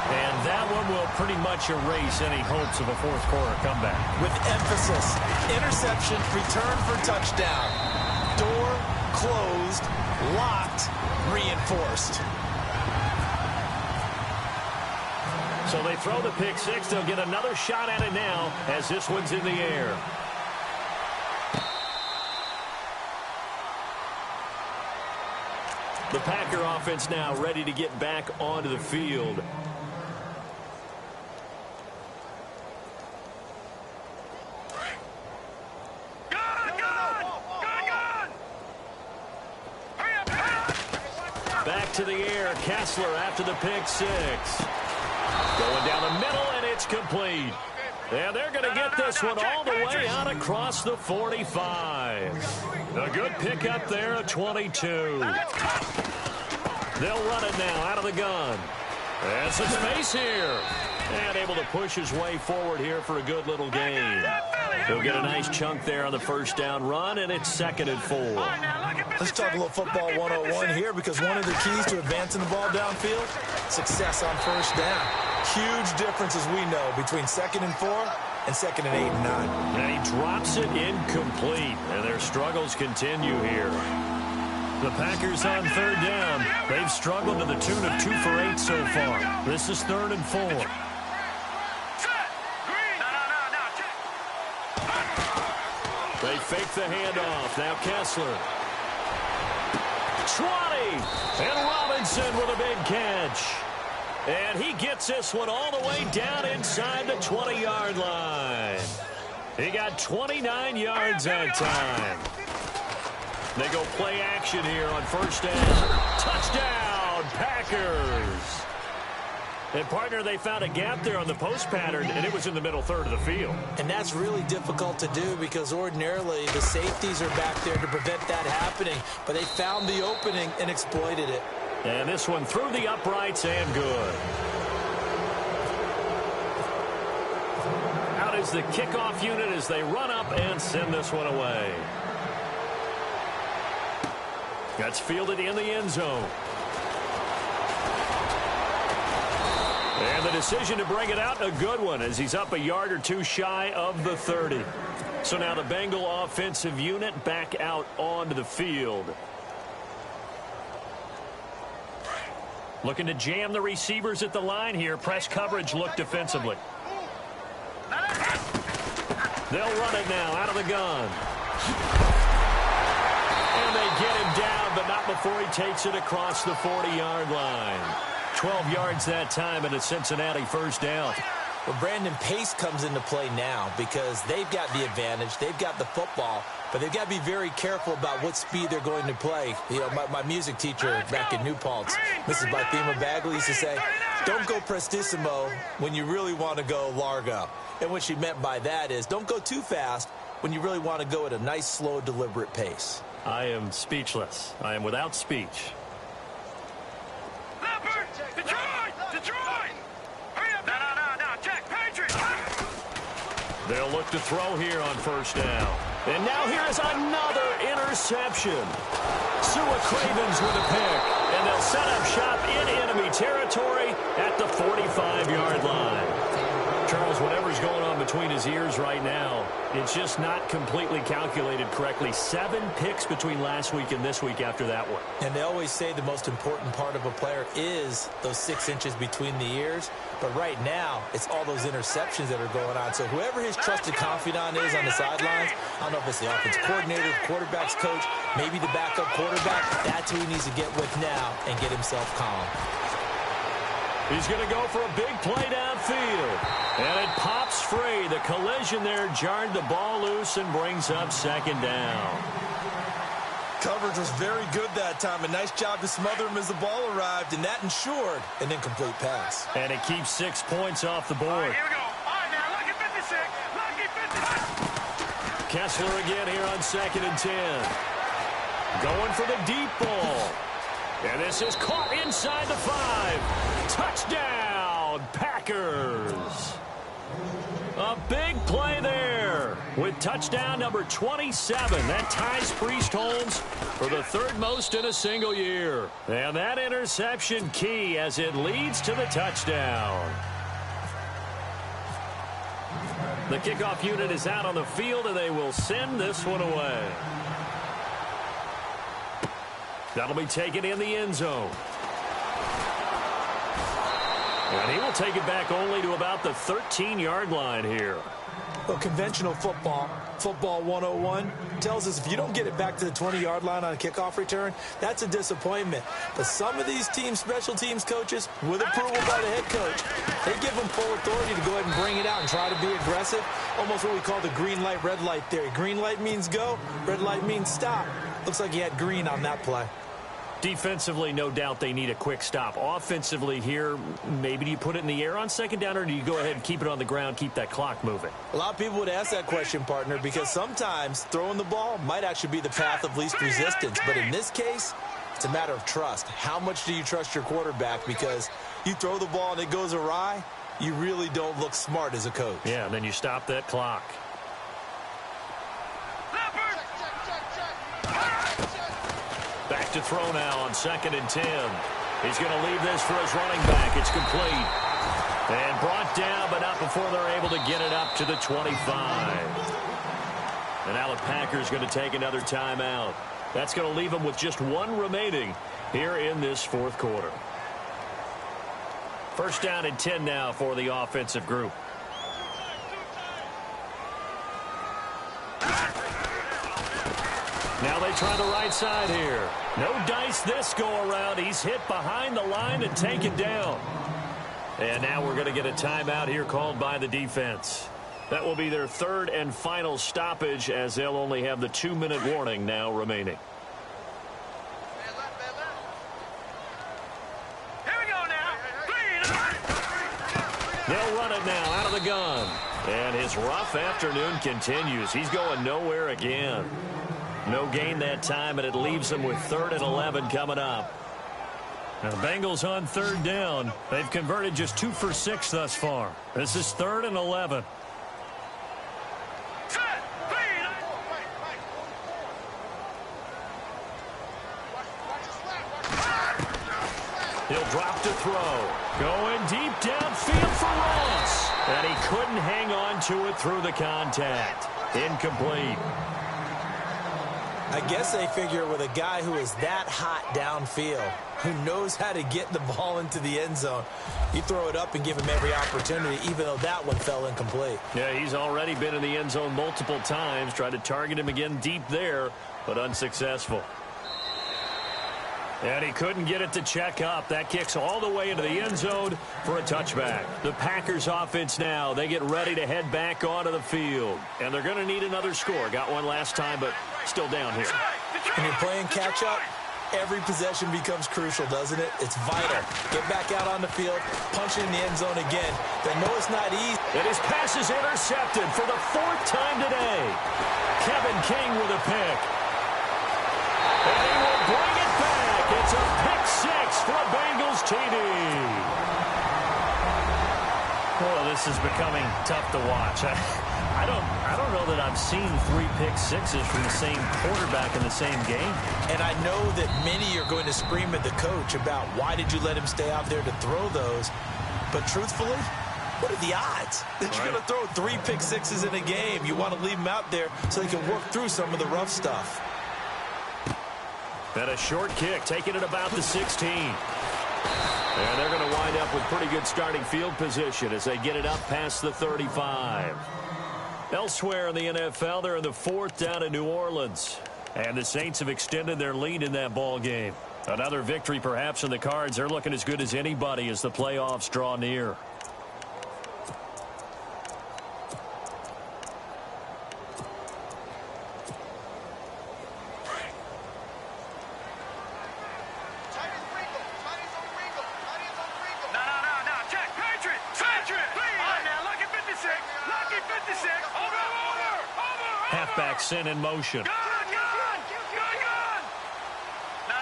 And that one will pretty much erase any hopes of a 4th quarter comeback. With emphasis, interception, return for touchdown. Door closed, locked, reinforced. So they throw the pick 6. They'll get another shot at it now as this one's in the air. The Packer offense now ready to get back onto the field. Back to the air. Kessler after the pick 6. Going down the middle, and it's complete. And they're going to get this one all the way out across the 45. A good pickup there at 22. They'll run it now out of the gun. And some space here. And able to push his way forward here for a good little gain. He'll get a nice chunk there on the 1st down run, and it's 2nd and 4. Let's talk a little football 101 here, because one of the keys to advancing the ball downfield, success on 1st down. Huge difference, as we know, between 2nd and 4 and 2nd and 8 and 9. And he drops it incomplete, and their struggles continue here. The Packers on 3rd down. They've struggled to the tune of 2 for 8 so far. This is 3rd and 4. They fake the handoff. Now Kessler. 20. And Robinson with a big catch. And he gets this one all the way down inside the 20-yard line. He got 29 yards that time. They go play action here on 1st down. Touchdown, Packers. And, partner, they found a gap there on the post pattern, and it was in the middle 3rd of the field. And that's really difficult to do, because ordinarily the safeties are back there to prevent that happening. But they found the opening and exploited it. And this one through the uprights and good. Out is the kickoff unit as they run up and send this one away. That's fielded in the end zone. And the decision to bring it out, a good one, as he's up a yard or two shy of the 30. So now the Bengal offensive unit back out onto the field. Looking to jam the receivers at the line here. Press coverage look defensively. They'll run it now out of the gun. And they get him down, but not before he takes it across the 40-yard line. 12 yards that time and a Cincinnati first down. Well, Brandon, pace comes into play now because they've got the advantage. They've got the football, but they've got to be very careful about what speed they're going to play. You know, my music teacher back in New Paltz, Mrs. Bythema Bagley, used to say, don't go prestissimo when you really want to go largo. And what she meant by that is don't go too fast when you really want to go at a nice, slow, deliberate pace. I am speechless. I am without speech. Detroit! Hurry up! No, check, Patriots! They'll look to throw here on first down. And now here's another interception. Sua Cravens with a pick. And they'll set up shop in enemy territory at the 45-yard line. Charles, whatever's going on between his ears right now, it's just not completely calculated correctly. 7 picks between last week and this week after that one. And they always say the most important part of a player is those 6 inches between the ears. But right now, it's all those interceptions that are going on. So whoever his trusted confidant is on the sidelines, I don't know if it's the offensive coordinator, the quarterback's coach, maybe the backup quarterback, that's who he needs to get with now and get himself calm. He's going to go for a big play downfield. And it pops free. The collision there jarred the ball loose and brings up second down. Coverage was very good that time. A nice job to smother him as the ball arrived, and that ensured an incomplete pass. And it keeps 6 points off the board. All right, here we go. All right, now, lucky 56. Lucky 56. Kessler again here on 2nd and 10. Going for the deep ball. And this is caught inside the 5. Touchdown, Packers. A big play there with touchdown number 27. That ties Priest Holmes for the 3rd most in a single year. And that interception key as it leads to the touchdown. The kickoff unit is out on the field, and they will send this one away. That'll be taken in the end zone. And he will take it back only to about the 13-yard line here. Well, conventional football 101, tells us if you don't get it back to the 20-yard line on a kickoff return, that's a disappointment. But some of these teams, special teams coaches, with approval by the head coach, they give them full authority to go ahead and bring it out and try to be aggressive. Almost what we call the green light, red light theory. Green light means go, red light means stop. Looks like he had green on that play. Defensively, no doubt they need a quick stop. Offensively here, maybe do you put it in the air on second down, or do you go ahead and keep it on the ground, keep that clock moving? A lot of people would ask that question, partner, because sometimes throwing the ball might actually be the path of least resistance. But in this case, it's a matter of trust. How much do you trust your quarterback? Because you throw the ball and it goes awry, you really don't look smart as a coach. Yeah, and then you stop that clock. Back to throw now on 2nd and 10. He's going to leave this for his running back. It's complete. And brought down, but not before they're able to get it up to the 25. And now the Packers going to take another timeout. That's going to leave them with just 1 remaining here in this 4th quarter. First down and 10 now for the offensive group. Now they try the right side here. No dice this go-around. He's hit behind the line and taken down. And now we're going to get a timeout here called by the defense. That will be their 3rd and final stoppage, as they'll only have the 2-minute warning now remaining. Here we go now. They'll run it now out of the gun. And his rough afternoon continues. He's going nowhere again. No gain that time, and it leaves them with 3rd and 11 coming up. Now the Bengals on 3rd down. They've converted just 2 for 6 thus far. This is 3rd and 11. He'll drop to throw. Going deep downfield for Ross. And he couldn't hang on to it through the contact. Incomplete. I guess they figure with a guy who is that hot downfield, who knows how to get the ball into the end zone, you throw it up and give him every opportunity, even though that one fell incomplete. Yeah, he's already been in the end zone multiple times. Tried to target him again deep there, but unsuccessful. And he couldn't get it to check up. That kicks all the way into the end zone for a touchback. The Packers offense now, they get ready to head back onto the field. And they're going to need another score. Got one last time, but still down here. When you're playing catch-up, every possession becomes crucial, doesn't it? It's vital. Get back out on the field, punch it in the end zone again. They know it's not easy. And his pass is intercepted for the 4th time today. Kevin King with a pick. And he will bring it back. It's a pick-6 for a Bengals TD. Well, this is becoming tough to watch. I don't know that I've seen 3 pick-6s from the same quarterback in the same game. And I know that many are going to scream at the coach about why did you let him stay out there to throw those. But truthfully, what are the odds that you're going to throw 3 pick-6s in a game? You want to leave him out there so he can work through some of the rough stuff. And a short kick, taking it about the 16. And they're going to wind up with pretty good starting field position as they get it up past the 35. Elsewhere in the NFL, they're in the 4th down in New Orleans. And the Saints have extended their lead in that ball game. Another victory perhaps in the cards. They're looking as good as anybody as the playoffs draw near. Halfback sent in motion. Gun! No.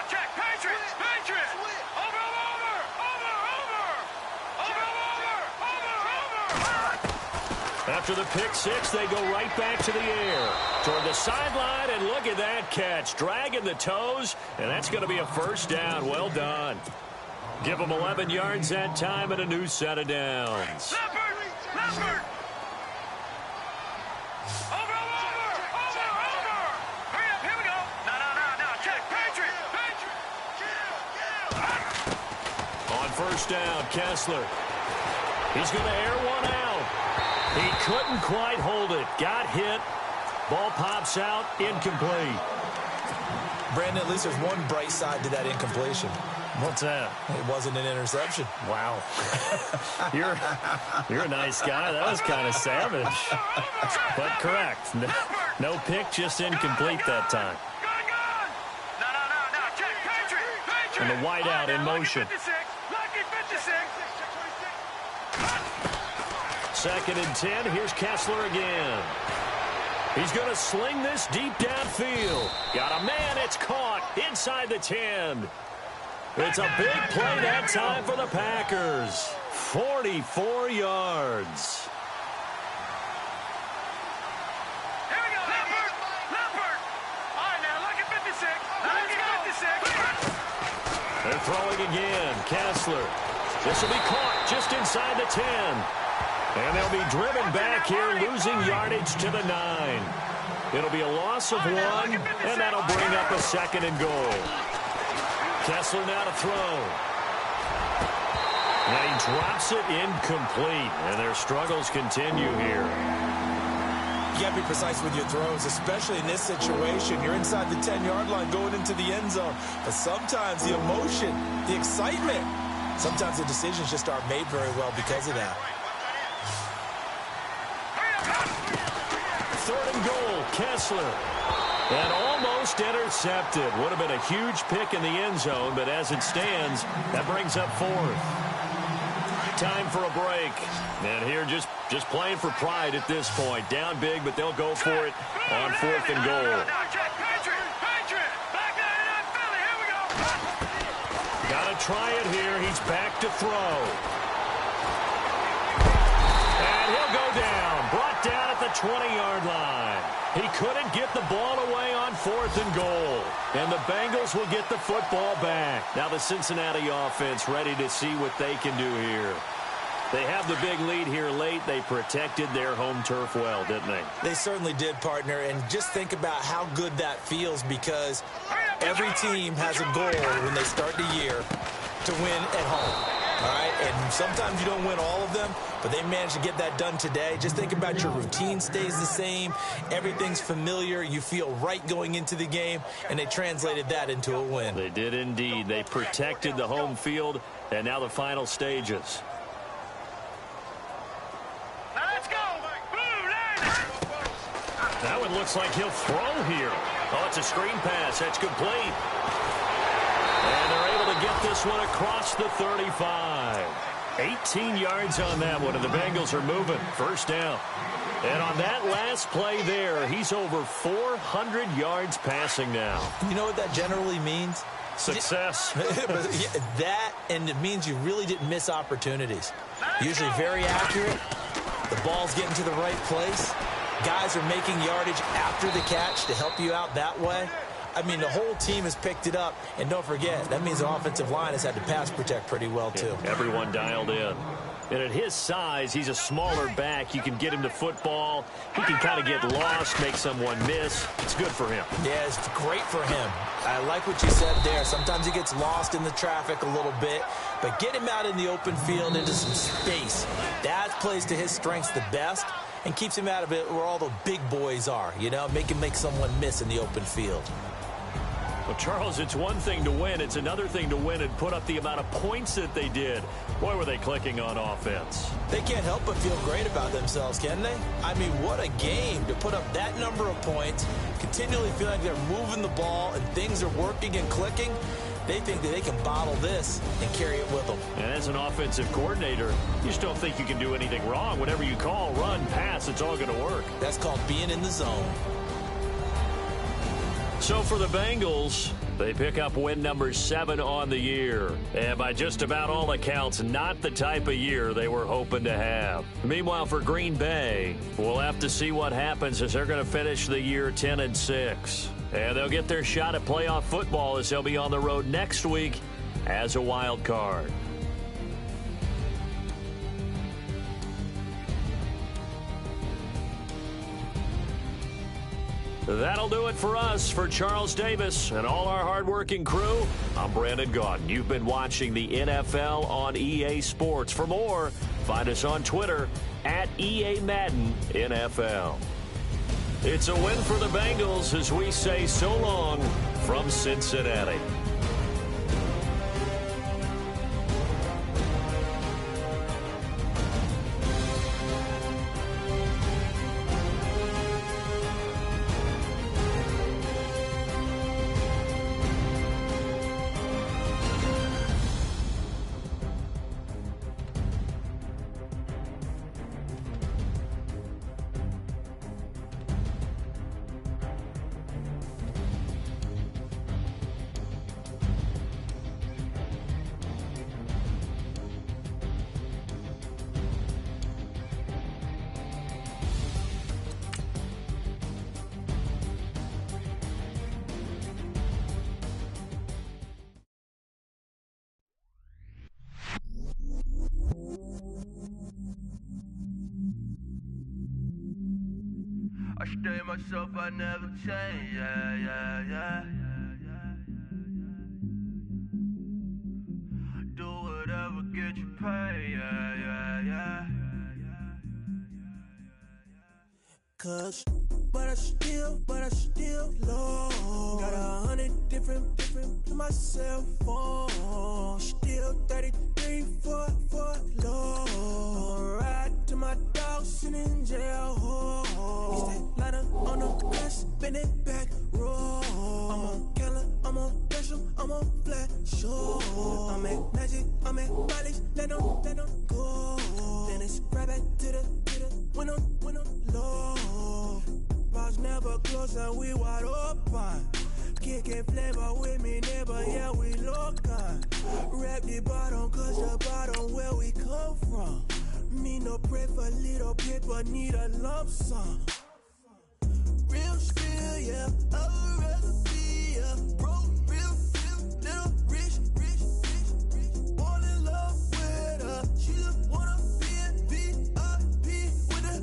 Check. Patriots. Over. After the pick-6, they go right back to the air. Toward the sideline, and look at that catch. Dragging the toes, and that's going to be a 1st down. Well done. Give them 11 yards that time and a new set of downs. Leopard! Over! Hurry up, here we go! No, check, Patriots! On 1st down, Kessler. He's going to air one out. He couldn't quite hold it. Got hit. Ball pops out, incomplete. Brandon, at least there's one bright side to that incompletion. What's that? It wasn't an interception. Wow. You're a nice guy. That was kind of savage. But correct. No pick, just incomplete that time. No. Check. Patriots! And the wideout in motion. Lucky 56. 2nd and 10. Here's Kessler again. He's going to sling this deep downfield. Got a man. It's caught inside the 10. It's a big play that time for the Packers. 44 yards. Here we go, Leopard. All right, now, lucky 56. They're throwing again. Kessler. This will be caught just inside the 10. And they'll be driven back here, losing yardage to the 9. It'll be a loss of 1, and that'll bring up a 2nd and goal. Kessler now to throw. And he drops it incomplete, and their struggles continue here. You got to be precise with your throws, especially in this situation. You're inside the 10-yard line going into the end zone. But sometimes the emotion, the excitement, sometimes the decisions just aren't made very well because of that. 3rd and goal, Kessler. And almost intercepted. Would have been a huge pick in the end zone, but as it stands, that brings up 4th. Time for a break. And here just playing for pride at this point. Down big, but they'll go for it on 4th and goal. Got to try it here. He's back to throw. And he'll go down. Brought down at the the 20-yard line. He couldn't get the ball away on 4th and goal. And the Bengals will get the football back. Now the Cincinnati offense ready to see what they can do here. They have the big lead here late. They protected their home turf well, didn't they? They certainly did, partner. And just think about how good that feels, because every team has a goal when they start the year to win at home. All right, and sometimes you don't win all of them, but they managed to get that done today. Just think about your routine stays the same. Everything's familiar. You feel right going into the game, and they translated that into a win. They did indeed. They protected the home field, and now the final stages. Now let's go. Blue line. That one looks like he'll throw here. Oh, it's a screen pass. That's complete. And they're able to get this one across the 35. 18 yards on that one, and the Bengals are moving. First down. And on that last play there, he's over 400 yards passing now. You know what that generally means? Success. That, and it means you really didn't miss opportunities. Usually very accurate. The ball's getting to the right place. Guys are making yardage after the catch to help you out that way. I mean, the whole team has picked it up. And don't forget, that means the offensive line has had to pass protect pretty well, too. Yeah, everyone dialed in. And at his size, he's a smaller back. You can get him to football. He can kind of get lost, make someone miss. It's good for him. Yeah, it's great for him. I like what you said there. Sometimes he gets lost in the traffic a little bit. But get him out in the open field into some space. That plays to his strengths the best and keeps him out of it where all the big boys are. You know, make him make someone miss in the open field. Well, Charles, it's one thing to win. It's another thing to win and put up the amount of points that they did. Boy, were they clicking on offense. They can't help but feel great about themselves, can they? I mean, what a game to put up that number of points, continually feel like they're moving the ball and things are working and clicking. They think that they can bottle this and carry it with them. And as an offensive coordinator, you just don't think you can do anything wrong. Whatever you call, run, pass, it's all going to work. That's called being in the zone. So for the Bengals, they pick up win number 7 on the year. And by just about all accounts, not the type of year they were hoping to have. Meanwhile, for Green Bay, we'll have to see what happens as they're going to finish the year 10-6. And they'll get their shot at playoff football as they'll be on the road next week as a wild card. That'll do it for us. For Charles Davis and all our hardworking crew, I'm Brandon Gaudin. You've been watching the NFL on EA Sports. For more, find us on Twitter at EA Madden NFL. It's a win for the Bengals as we say so long from Cincinnati. I stay myself, I never change, yeah. Do whatever, get you paid, yeah. Cause, but I still low. Got 100 different to my cell phone. Still 33 for low. I'ma ride to my dog sitting in jail. He's that lighter on the grass, spin it back, roll. I'm on Keller, I'm on Gresham, I'm on Flat Shore. I make magic, I make bodies, let them go. Then it's right back to the when I'm low. Bars never close and we wide open. Kicking flavor with me, neighbor, yeah, we local. Rap the bottom, cause the bottom where we come from. me no pray for little paper, need a lump sum. Real spill, yeah, I would rather be a broke, real, little rich. All in love with her, she just wanna be in VIP with her.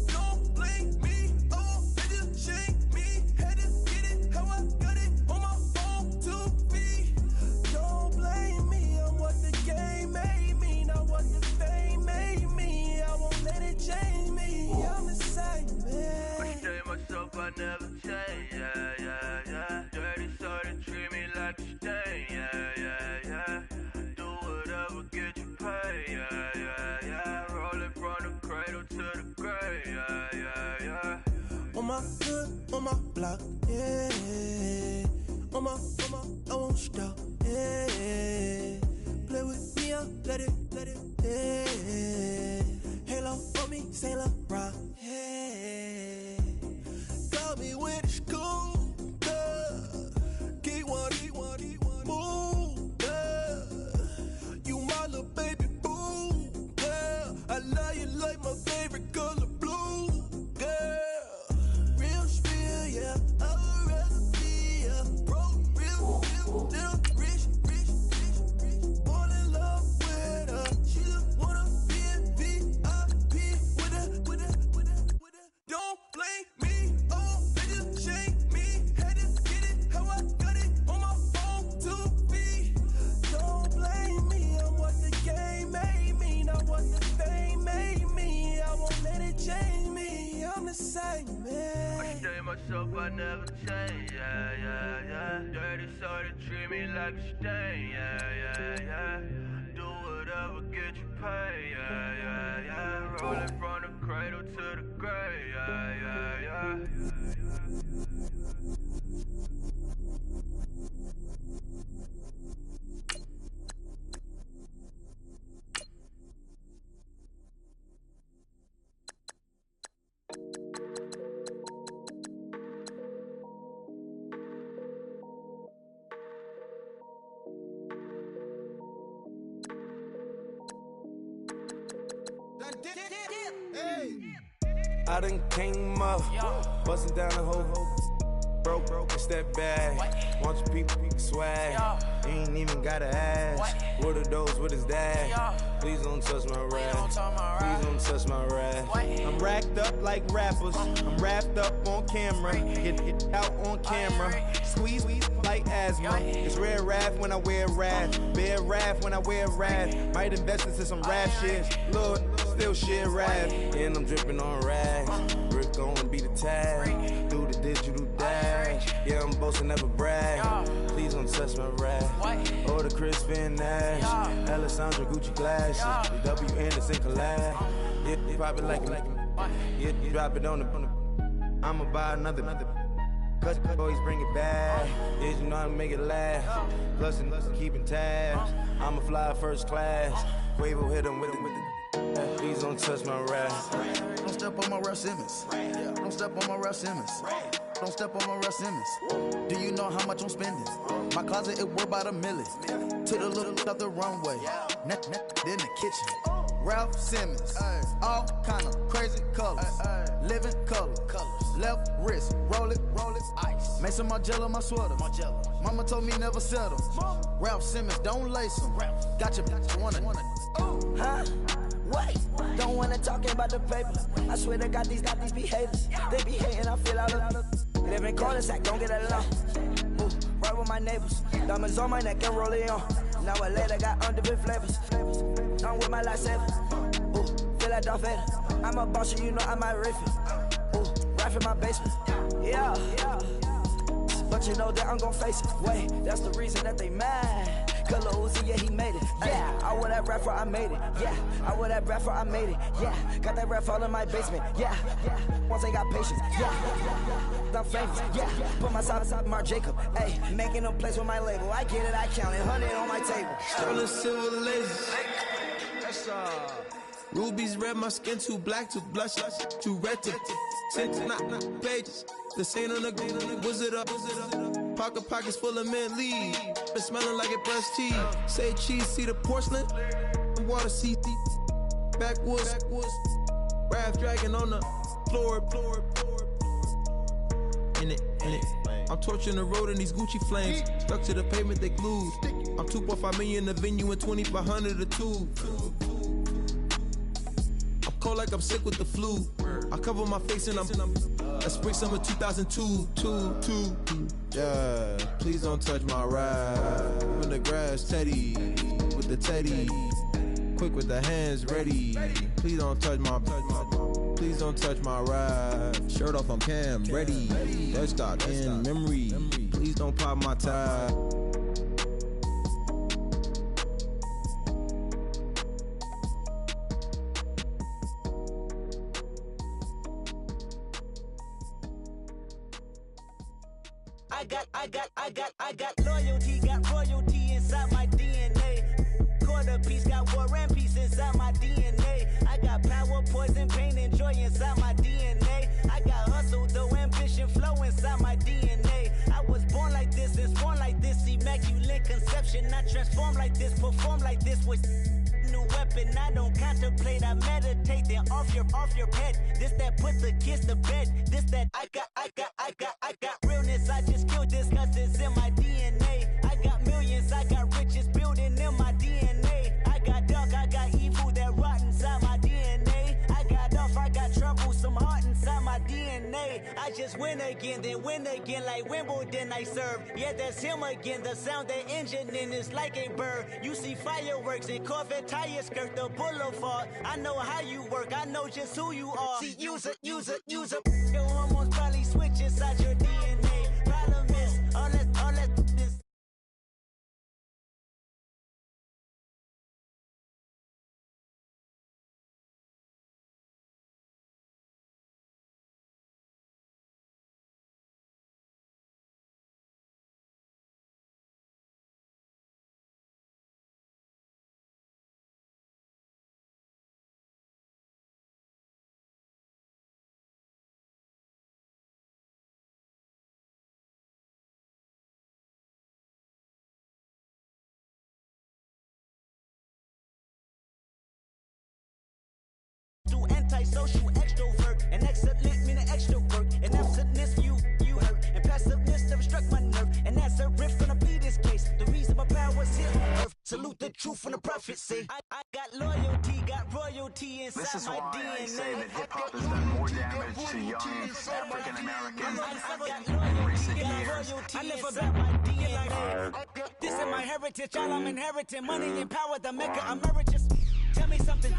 Don't blame me, oh, they just shame me. Had to get it, how I got it on my phone to be. Don't blame me, I'm what the game made me, not what the fame made me. I won't let it change me, I'm the same, man. I stay myself, I never change, yeah. Dirty sort of treat me like a stain, yeah. Do whatever, get you paid, yeah. Roll it from the cradle to the grave, yeah. On my hood, on my block, yeah. On my, I won't stop, yeah. Play with me, I'll let it, yeah. Halo on me, Saint Laurent, yeah. Got me with the school, keep one, move, you my little baby boo, girl. I love you like my favorite color blue, girl. Real spill, yeah, I would rather be a broke, real, little rich. All in love with her, she just wanna be in VIP with her. Don't blame me, oh, they just shame me. Had to get it, how I got it on my phone to be. Don't blame me, I'm what the game made me, not what the fame made me. I won't let it change me, I'm the same, I man. stay myself, I never change, yeah. Dirty sort of treat me like a stain, yeah. Do whatever, get you paid, yeah. Roll it from the cradle to the grave, yeah. I done came up, bustin' down the whole broke, it's that bad. Want your people swag, you ain't even gotta ask. What are those, what is that? Please don't touch my rap, please don't touch my rap. I'm racked up like rappers, I'm wrapped up on camera. Get out on camera, squeeze like asthma. It's rare wrath when I wear wrath, bare wrath when I wear wrath. Might invest into some rap shit, Lord, still shit rap. And I'm dripping on rags, Rick gon' be the tag. Do the digital dash, yeah, I'm boasting, never brag. Please don't touch my rap, or the Crispin Nash, Alessandra Gucci glasses, the W Anderson collab. Yeah, you pop it like yeah, you drop it on the. I'ma buy another. Cut boys bring it back. Yeah, you know how to make it last. Plus and keeping tabs. I'ma fly first class. Quavo hit him with it. Please don't touch my rap. Don't step on my Russ Simmons. Don't step on my Russ Simmons. Don't step on my Russ Simmons. Do you know how much I'm spending? My closet, it worth about $1 million. To the little up the runway. Then the kitchen. Ralph Simmons. All kind of crazy colors. Living colors. Left wrist. Roll it. Ice. Mason Margiela, my sweater. Mama told me never settle. Ralph Simmons, don't lace him. Got your wanna. Huh? What? Don't wanna talk about the paper. I swear to God, these be haters. They be hating, I feel out of. Live in cul-de-sac, don't get along. Ooh, right with my neighbors. Diamonds on my neck and roll it on. Now a later got underbit flavors. I'm with my lifesaver. Ooh, feel like Darth Vader. I'm a boss, you know I might riff it. Ooh, right in my basement. Yeah. But you know that I'm gon' face it. Wait, that's the reason that they mad. Color Uzi, yeah, he made it. Yeah, I wear that rapper, I made it. Yeah, I wear that rapper, I made it. Yeah, got that rap all in my basement. Yeah, once I got patience. Yeah, I'm famous. Yeah, put myself inside Marc Jacob. Hey, making a place with my label. I get it, I count it. 100 on my table. Sterling silver lasers. That's rubies red, my skin too black to blush, too red to tint, not pages. The saint on the wizard up. Pockets full of mint leaves. Been smelling like it brushed teeth. Say cheese, see the porcelain. Water, see backwoods. Raft dragging on the floor. In it. I'm torching the road in these Gucci flames. Stuck to the pavement, they glued. I'm 2.5 million the venue and 2,500 a tube. I'm cold like I'm sick with the flu. I cover my face and I'm spring summer 2002. Yeah, please don't touch my ride. In the grass, Teddy, with the Teddy. Quick with the hands ready. Please don't touch my ride. Shirt off, I'm Cam, ready. Let's start in memory. Please don't pop my tie. I got loyalty, got royalty inside my DNA. Quarter piece, got war and peace inside my DNA. I got power, poison, pain, and joy inside my DNA. I got hustle, though ambition, flow inside my DNA. I was born like this, and born like this, immaculate conception. I transform like this, perform like this with new weapon. I don't contemplate, I meditate. Then off your head. This that put the kids to bed. This that I got realness. I just killed this 'cause it's in my DNA. I got millions, I got riches building in my DNA. I got dark, I got evil that rot inside my DNA. I got off, I got trouble, some heart inside my DNA. I just win again, then win again like Wimbledon I serve. Yeah, that's him again. The sound that engine in is like a bird. You see fireworks and Corvette tires skirt the boulevard. I know how you work, I know just who you are. See, use it. Your hormones probably switch inside your DNA. Problem is, all that this. Antisocial extrovert, and excellent meaning extra work, and absentness you hurt, and passiveness never struck my nerve, and that's a riff gonna be this case. The reason my power's here on earth, salute the truth from the prophecy. I got loyalty, got royalty inside this is my why DNA. I say that hip hop has done more damage to young African Americans in recent years. I never got my DNA. This is my heritage, all I'm inheriting. Money and power, the maker emeritus. Tell me something.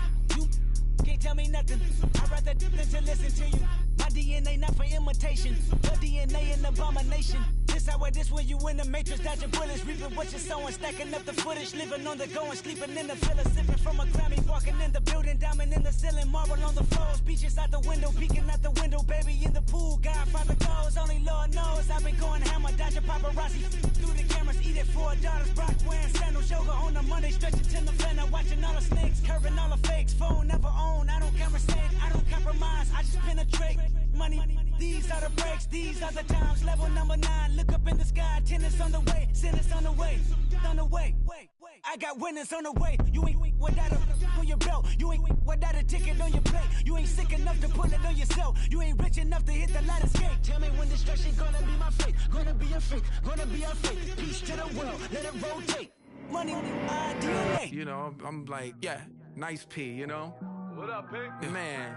Can't tell me nothing. I'd rather than to listen to you. My DNA not for imitation. Your DNA an abomination. This how it is when you in the matrix, dodging bullets, reaping what you're sowing, stacking up the footage, living on the go and sleeping in the villa, sipping from a Grammy, walking in the building, diamond in the ceiling, marble on the floors, beaches out the window, peeking out the window, baby in the pool, Godfather goes, only Lord knows. I've been going hammer, dodging paparazzi through the cameras, eating $4, Brock wearing sandals, yoga on a Monday, stretching till November, watching all the snakes, curving all the fakes, phone never own, I don't conversate, I don't compromise, I just penetrate. Money, these are the breaks, these are the times. Level number 9, look up in the sky. Tennis on the way, sentence on the way, on the way. I got winners on the way. You ain't without a on your belt. You ain't without a ticket on your plate. You ain't sick enough to pull it on yourself. You ain't rich enough to hit the ladder skate. Tell me when destruction gonna be my fate. Gonna be a fate, gonna be a fate. Peace to the world, let it rotate. Money, DNA. You know, I'm like, yeah, nice P, you know? What up, Pink? Man.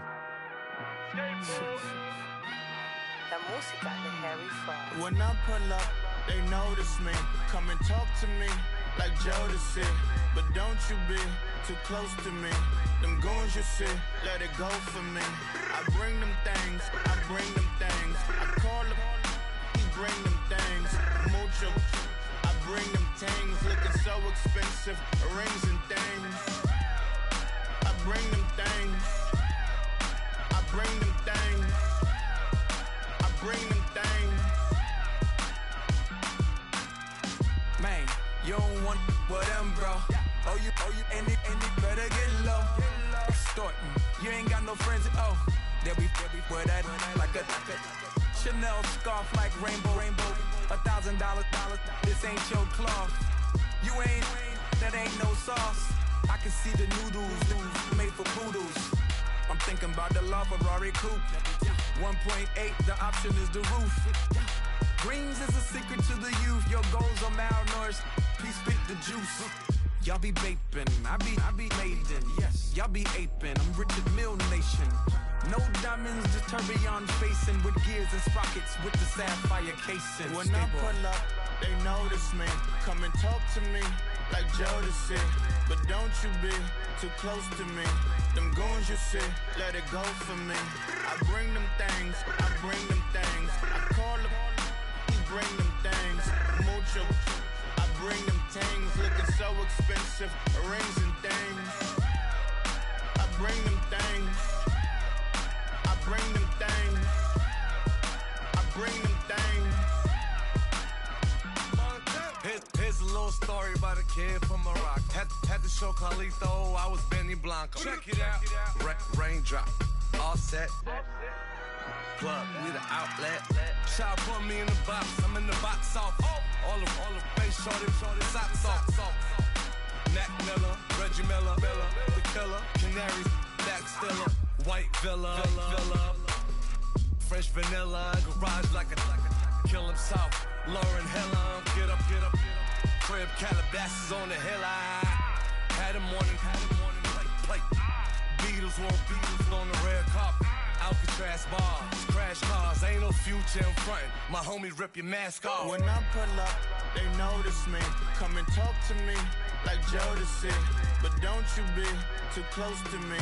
La música de Harry Fraud. When I pull up, they notice me. Come and talk to me like Jodeci. But don't you be too close to me. Them goons you see, let it go for me. I bring them things, I bring them things. I call them, he bring them things. Mucho, I bring them things. Looking so expensive, rings and things. I bring them things. I bring them things. I bring them things. Man, you don't want with them, bro. Oh, you, and it better get low. Extorting, you ain't got no friends. Oh, they'll be with that like a Chanel scarf like rainbow. $1,000. This ain't your cloth. You ain't, that ain't no sauce. I can see the noodles made for poodles. I'm thinking about the LaFerrari coupe. 1.8, the option is the roof. Greens is a secret to the youth. Your goals are malnourished. Please spit the juice. Y'all be vaping, I be maiden. Yes, y'all be aping. I'm Richard Mill Nation. No diamonds, just tourbillon facing with gears and sprockets with the sapphire casing. When I pull up, they notice me. Come and talk to me like Jodeci. But don't you be too close to me. Them goons you see, let it go for me. I bring them things, I bring them things. I call them, he bring them things. Mucho, I bring them things. Looking so expensive, rings and things. I bring them things. I bring them things. I bring them things. Here's a little story about a kid from Morocco. Had to show Carlito I was Benny Blanco. Check it out. Raindrop, all set. Plug, we the outlet. Shot put me in the box. I'm in the box off. All the face shorty, socks off. Mac Miller, Reggie Miller, the killer, Canaries, back stiller, white villa, French vanilla, garage like a kill himself. Lauren Hiller, get up. Crib Calabasas on the hill. I had a morning plate. Beatles on the red carpet. Alcatraz bars, crash cars, ain't no future in front. My homie rip your mask off. When I pull up, they notice me. Come and talk to me like Jodeci. But don't you be too close to me.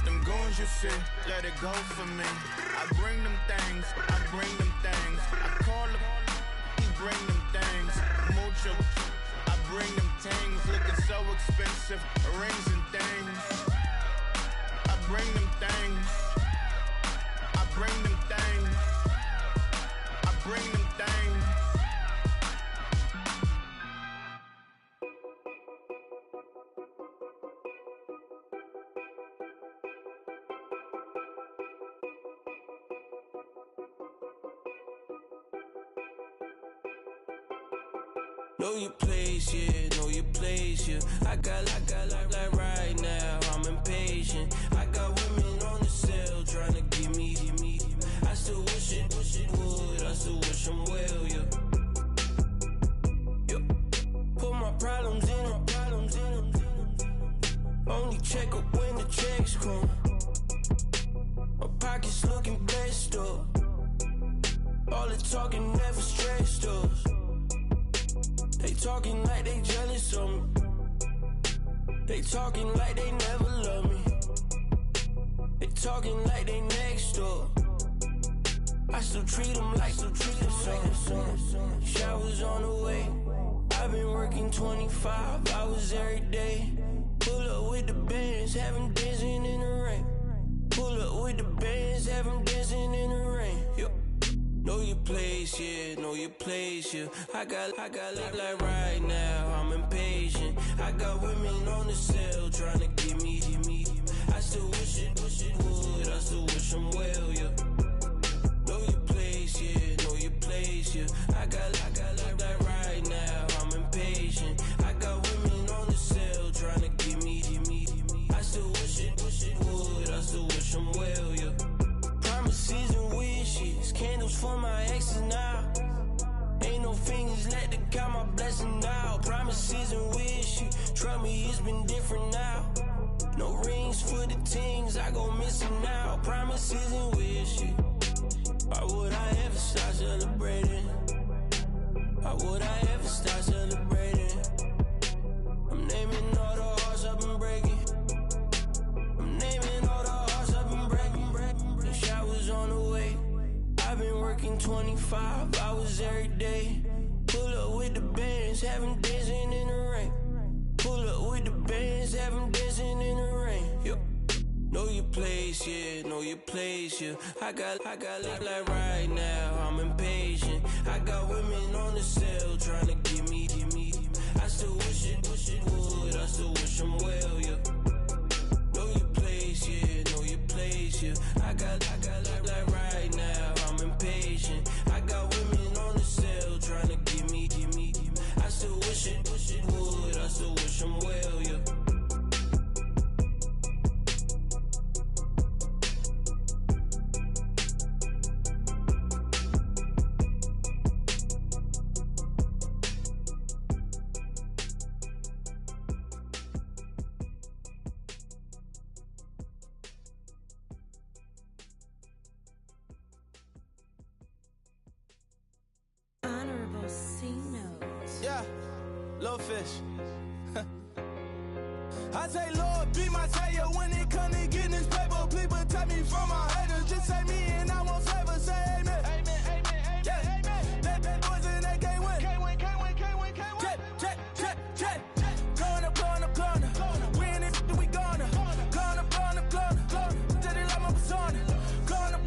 Them goons you see, let it go for me. I bring them things, I bring them things. I call them, he bring them things. Mucho, I bring them things. Looking so expensive, rings and things. I bring them things. I bring them things. I bring them things. Know your place, yeah, know your place, yeah. I got like right now, I'm impatient. I got women on the cell trying to give me. I still wish it would, I still wish I'm well, yeah. Put my problems in. Only check up when the checks come. My pockets looking blessed up. All the talking never stressed us. They talking like they jealous of me. They talking like they never love me. They talking like they next door. I still treat them like so. Showers on the way. I've been working 25 hours every day. Pull up with the bands, have them dancing in the rain. Pull up with the bands, have them dancing in the rain. Know your place, yeah, know your place, yeah. I got like right now, I'm impatient. I got women on the cell trying to give me. I still wish it would, I still wish I'm well, yeah. Know your place, yeah, know your place, yeah. I got like right now, I'm impatient. I got women on the cell trying to give me. I still wish it would, I still wish I'm well, yeah. Promises and wishes, candles for my exes now. Ain't no fingers let to count my blessing now. Promises and wishes, trust me, it's been different now. No rings for the things I go missing now. Promises and wishes. Why would I ever start celebrating? Why would I ever start celebrating? I'm naming all the hearts I've been breaking. I'm naming all the hearts I've been breaking. The showers on the way. I've been working 25 hours every day. Pull up with the bands, have them dancing in the rain. Pull up with the bands, have them dancing in the rain. Know your place, yeah, know your place, yeah. I got like right now, I'm impatient. I got women on the cell trying to give me. I still wish it would, I still wish I'm well, yeah. Know your place, yeah, know your place, yeah. I got like right now, I'm impatient. I got women on the cell trying to give me. I still wish it would, I still wish I'm well, yeah. Little fish. I say, Lord, be my savior when it come to getting this paper. Please protect me from my haters. Just say me and I won't save us. Say amen. Amen, amen, amen, yeah. Amen. That bad boys and they can't win. Can't win, can't win, can't win, can't win. Check. Going up. We in it, we gonna. Going up. Did it like my persona. Going up.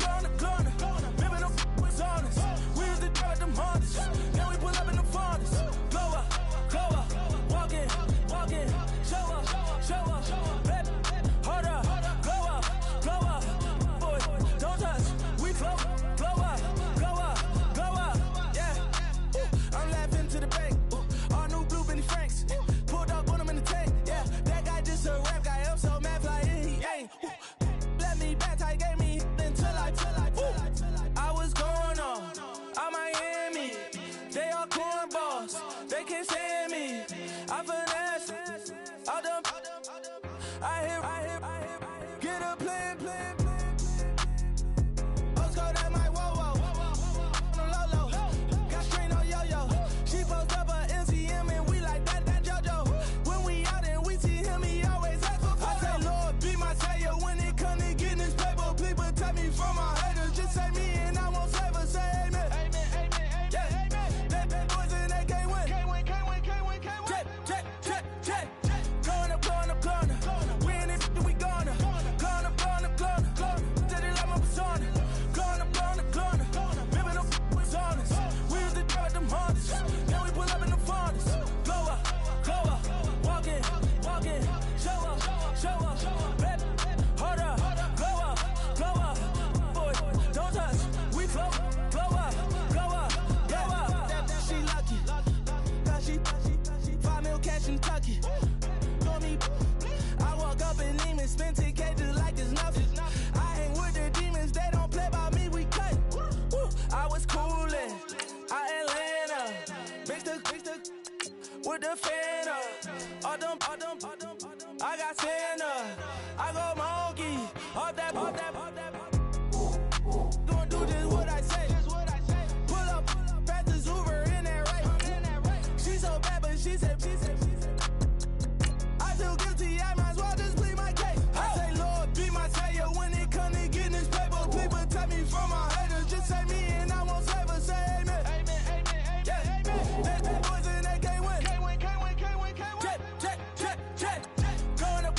Remember them was honest. We used to drive them Hondas. Now we pull up in the Fondas. Glow up. Walking. Show up. Baby, hold up. Glow up. Boy, don't touch. We flow up. Yeah. I'm laughing to the bank. All new blue Benny Franks. Pulled up on him in the tank. Yeah, that guy just a rap guy. I'm so mad fly in, he ain't. Let me back, tight gave me until I was going on. I'm Miami. They all cornballs. They can't stand me. I finesse. All them. I hear. Get a plan. Let's go that my whoa. On low. Got screen on yo. She post up her MCM and we like that JoJo. When we out and we see him, he always ask for photo. I say, Lord, be my savior when it come to getting this paper. Please protect me from my haters. Just say me and I won't save us. Say amen. Amen. Yeah. They bad boys and they can't win. Can't win. Check. Going up. We in it, we gonna. Going up. Did it like my persona. Going up. Remember them was honest. We used to drive them Hondas. Now we pull up in the Fondas. Glow up. Walking. Show up. Baby, hold up. Glow up. Boy, don't touch. We flow up. She lucky. Cause she 5 mil cash in Kentucky. Know me. I walk up in demons, spend 10K just like it's nothing. I hang with the demons, they don't play by me, we cut. I was coolin', Atlanta. Mixed with the Fanta. All them. I got Santa. I go monkey. All that. Gonna do just what I say. Pull up, pass the Uber in that right. She so bad, but she said. I feel guilty, I might as well just plead my case. I say, Lord, be my savior when it come to getting this paper. Please protect me from my haters. Just say me and I won't save us. Say amen. Amen. Yeah. They bad boys and they can't win. Can't win. Check. Going up.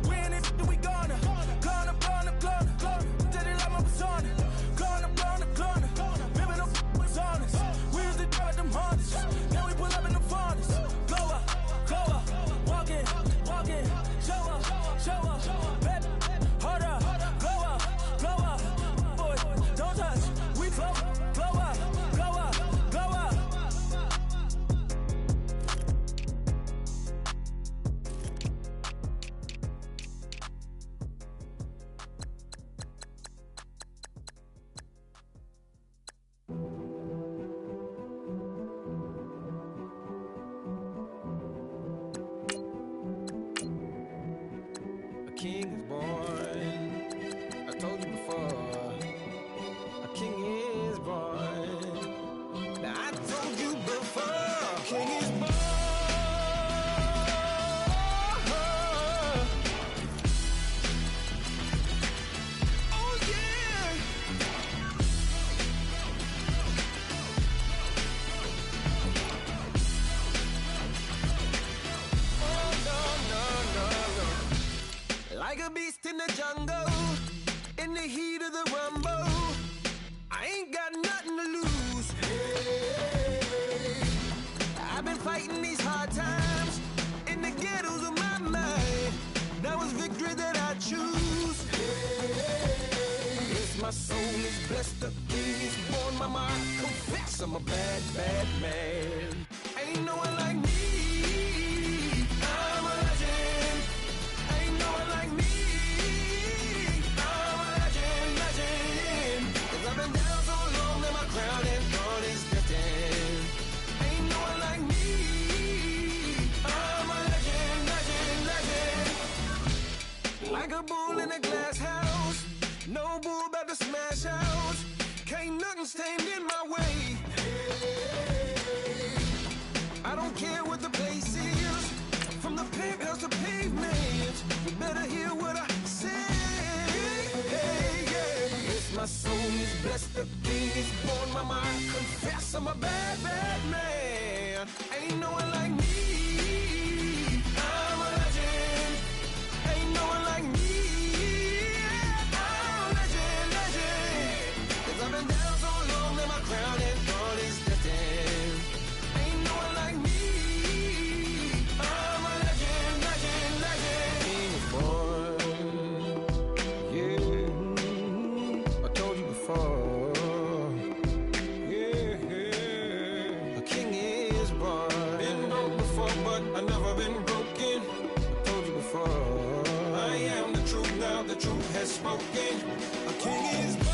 We in it, we gonna. Going up. Did it like my persona. Going up. Remember them was honest. We used to drive them Hondas. Now we pull up in the Fondas. Glow up. Walking. Show up. Baby, hold up. Glow up. Boy, don't touch. We flow up. King is born. I told you before. A king is born. Now I told you before. A king is born. Oh yeah. Like a beast in the jungle, in the heat of the rumble, I ain't got nothing to lose. Hey, I've been fighting these hard times in the ghettos of my mind. Now it's victory that I choose. Hey, yes, my soul is blessed, the king is born. Mama, I confess I'm a bad man. Ain't no one like me. I'm a legend. Ain't no one like me. I'm a legend. 'Cause I've been down so long that my crown and throne is destined. Ain't no one like me. I'm a legend. Like a bull in a glass house. No bull about to smash out. Can't nothing stand in my way. I I don't care what the place is. From the penthouse to pavement, you better hear what I say. Hey, yeah. Yes, my soul is blessed, the king is born. My mind confess I'm a bad, bad man. Ain't no one like me. I'm a legend. Ain't no one like me. I'm a legend, legend. 'Cause I've been down so long that my crown and throne is destined. Ain't no one like me. I'm a legend, legend, legend. King is born. Yeah, I told you before. Yeah, a king is born. Been broke before, but I never been broken. I told you before. I am the truth now, the truth has spoken. A king is born.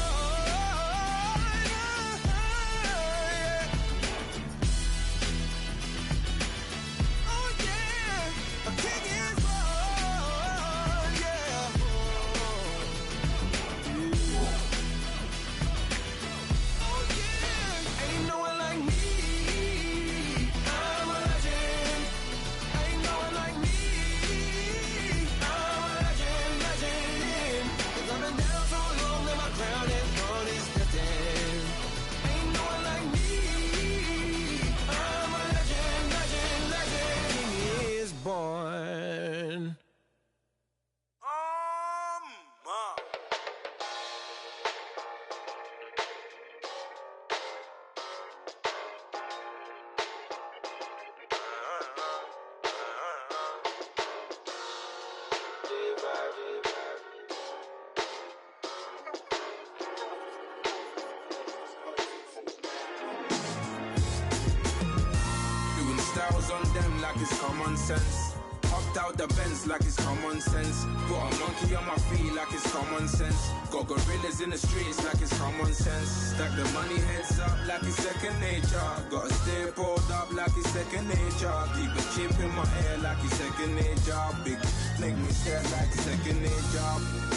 Styles on them like it's common sense. Hopped out the Benz like it's common sense. Got a monkey on my feet like it's common sense. Got gorillas in the streets like it's common sense. Stack the money heads up like it's second nature. Gotta stay pulled up like it's second nature. Keep a chip in my ear like it's second nature. Big make me stare like second nature.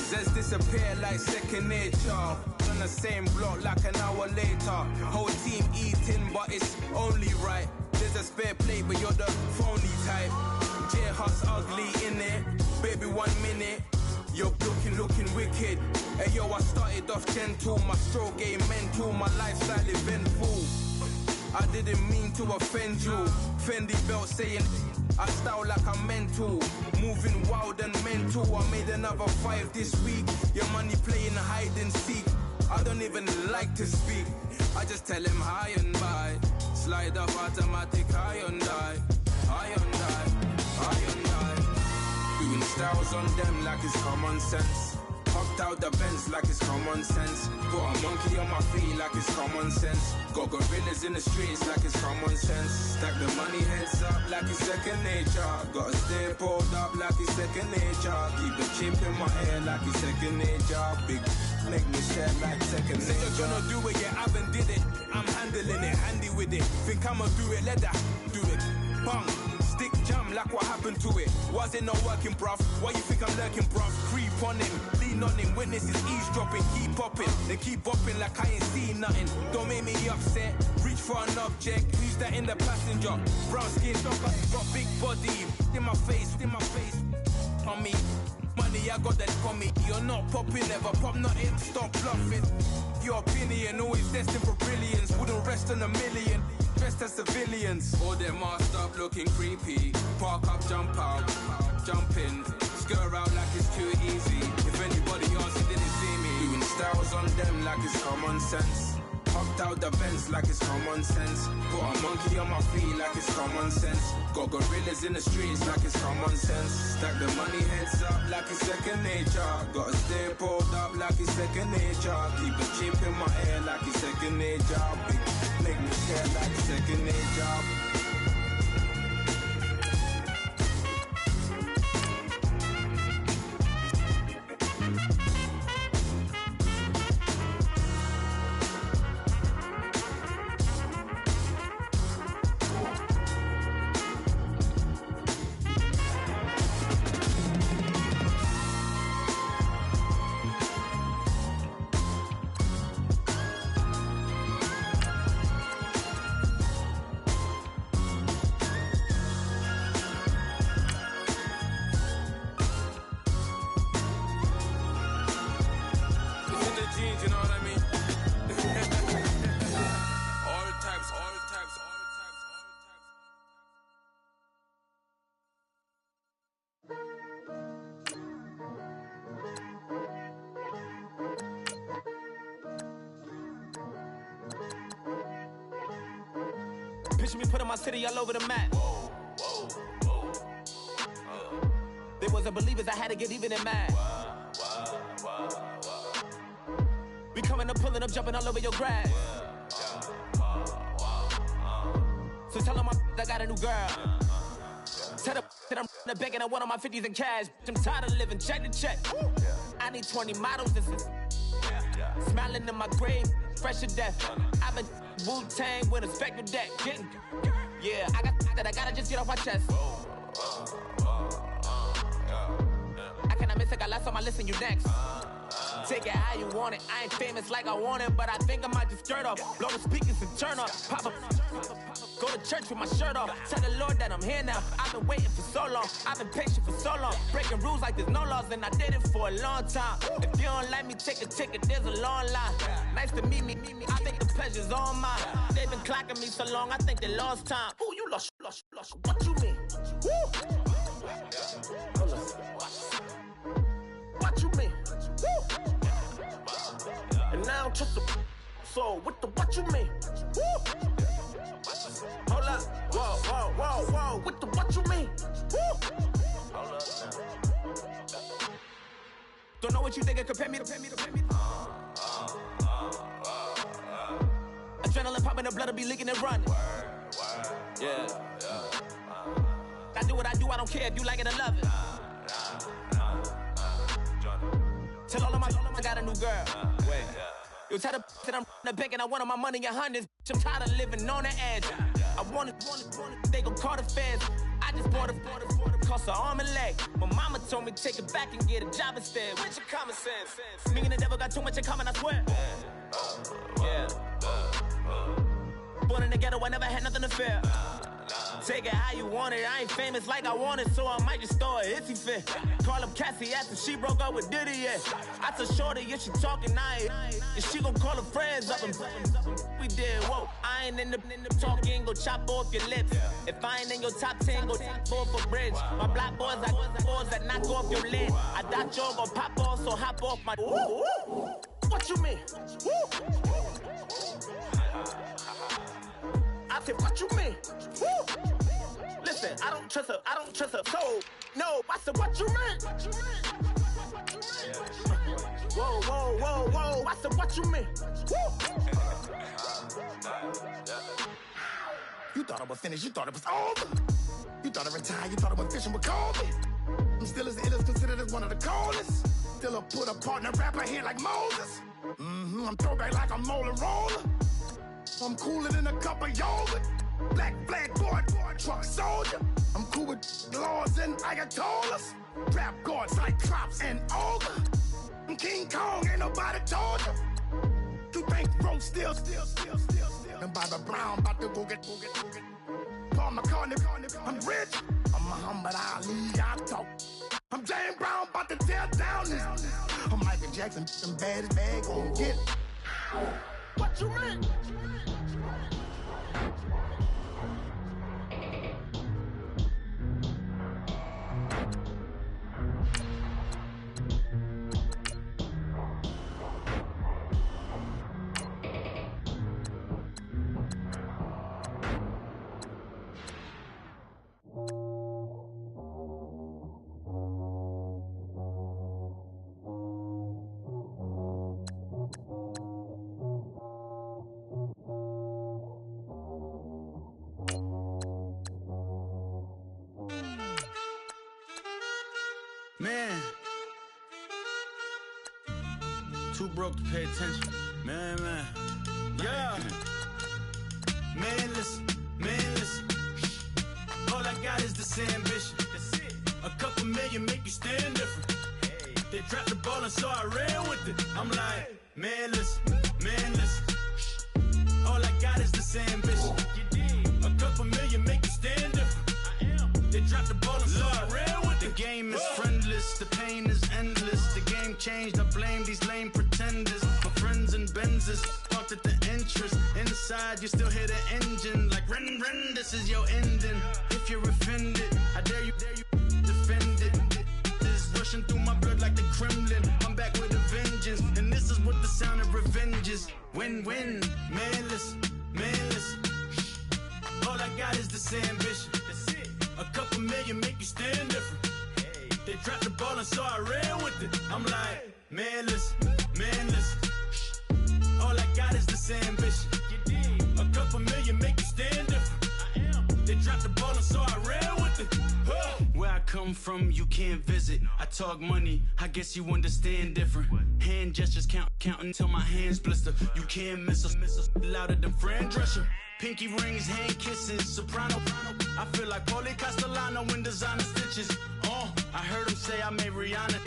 Says disappear like second nature. On the same block like an hour later. Whole team eating but it's only right. There's a spare plate, but you're the phony type. J-Hut's ugly in it. Baby, 1 minute. You're looking wicked. Hey, yo, I started off gentle. My stroke game mental. My lifestyle eventful. I didn't mean to offend you. Fendi belt saying I style like I'm mental. Moving wild and mental. I made another 5 this week. Your money playing hide and seek. I don't even like to speak. I just tell him hi and bye. Slide up automatic, high on die. High on die, high on die. Doing styles on them like it's common sense. Hopped out the Benz like it's common sense. Got a monkey on my feet like it's common sense. Got gorillas in the streets like it's common sense. Stack the money heads up like it's second nature. Gotta stay pulled up like it's second nature. Keep the chip in my ear like it's second nature. Big make me stare like second nature. Say you're gonna do it, yeah, I haven't did it. I'm handling it, handy with it. Think I'ma do it, let that do it. Bang, stick jam like what happened to it. Was it not working, bruv? Why you think I'm lurking, bruv? Creep on him, lean on him. Witnesses eavesdropping, keep popping. They keep bopping like I ain't seen nothing. Don't make me upset. Reach for an object. Who's that in the passenger? Brown skin, got big body. In my face, on me. Money, I got that for me. You're not popping, never pop nothing. Stop bluffing. Your opinion always destined for brilliance. Wouldn't rest on a million. Dressed as civilians. All them masked up looking creepy. Park up, jump out, jump in. Skirt out like it's too easy. If anybody else didn't see me. Doing styles on them like it's common sense. Hopped out the Benz like it's common sense. Got a monkey on my feet like it's common sense. Got gorillas in the streets like it's common sense. Stack the money heads up like it's second nature. Gotta stay pulled up like it's second nature. Keep a chip in my ear like it's second nature. Big make me stare like second nature. Picture me putting my city all over the map. They wasn't believers, I had to get even and mad. We coming up, pulling up, jumping all over your grass. So tell them I got a new girl. Tell them that I'm in the bank and I want all my 50s in cash. I'm tired of living check to check. I need 20 models. This is smiling in my grave, fresh to death. I've been Wu-Tang with a spectral deck. Getting, yeah, I got that I gotta just get off my chest. I cannot miss it, got last on my list and you next. Take it how you want it. I ain't famous like I want it, but I think I might just skirt off. Blow the speakers and turn off. Pop up. Go to church with my shirt off. Tell the Lord that I'm here now. I've been waiting for so long. I've been patient for so long. Breaking rules like there's no laws, and I did it for a long time. If you don't like me, take a ticket. There's a long line. Nice to meet me. I think the pleasure's all mine. They've been clocking me so long, I think they lost time. Ooh, you lost. What you mean? Woo! What you mean? Woo! And now I'm just a so what you mean? Woo! Hold up, whoa, what you mean? Woo! Hold up now. Don't know what you think it compare me to. Adrenaline popping, the blood'll be leaking and running. Yeah. I do what I do, I don't care if you like it or love it. Tell all of my I got a new girl. Wait. You tell the that I'm in the bank and I want all my money in hundreds. I'm tired of living on the edge. I want it, they gon' call the feds. I just bought it, cost an arm and leg. My mama told me take it back and get a job instead. Where's your common sense? Me and the devil got too much in common, I swear. Yeah. Born in the ghetto, I never had nothing to fear. Take it how you want it. I ain't famous like I want it, so I might just throw a hissy fit. Call up Cassie after she broke up with Diddy, yeah. I told Shorty if she talking, and she gon' call her friends up and we did, whoa. I ain't in the talking, go chop off your lips. If I ain't in your top 10, go off a bridge. My black boys, I boys that knock off your lid. I thought y'all gon' pop off, so hop off my. What you mean? I said, what you mean? Woo! Listen, I don't trust her. So, no, I said, what you mean? Whoa, I said, what you mean? Woo! You thought I was finished, you thought it was over. You thought I retired, you thought I went fishing with Kobe. I'm still as ill as considered as one of the coldest. Still a put a partner rapper here like Moses. I'm throwback like a molar roller. I'm cooler than a cup of yogurt. Black flag board, truck soldier. I'm cool with laws and ayatollahs. Rap gods like Klops and Olga. I'm King Kong, ain't nobody told you. You think road still. And Bobby Brown about to go get. Paul McCartney, I'm rich. I'm Muhammad Ali, I talk. I'm James Brown, about to tear down this. I'm Michael Jackson, some bad gon' get. What you mean? Man, too broke to pay attention. Man, yeah. Man, listen. All I got is this ambition. A couple million make you stand different. They dropped the ball and so I ran with it. I'm like, man, listen. All I got is this ambition. A couple million make you stand different. They dropped the ball and so I ran with it. The game is friendless, the pain is endless. The game changed, I blame these lame pretenders. My friends and Benzes parked at the entrance. Inside, you still hear the engine. Like, ren, this is your ending. If you're offended, I dare you defend it. This is rushing through my blood like the Kremlin. I'm back with a vengeance, and this is what the sound of revenge is. Win-win, man, listen. All got is this ambition. That's it. A couple million make you stand different. Hey. They dropped the ball and so I ran with it. I'm like, man, listen. All I got is this ambition. A couple million make you stand different. I am. They dropped the ball and so I ran with it. Where I come from, you can't visit. I talk money, I guess you understand different. Hand gestures counting till my hands blister. You can't miss us louder than Fran Drescher. Pinky rings, hand kisses, soprano. I feel like Paulie Castellano in designer stitches. I heard him say I made Rihanna.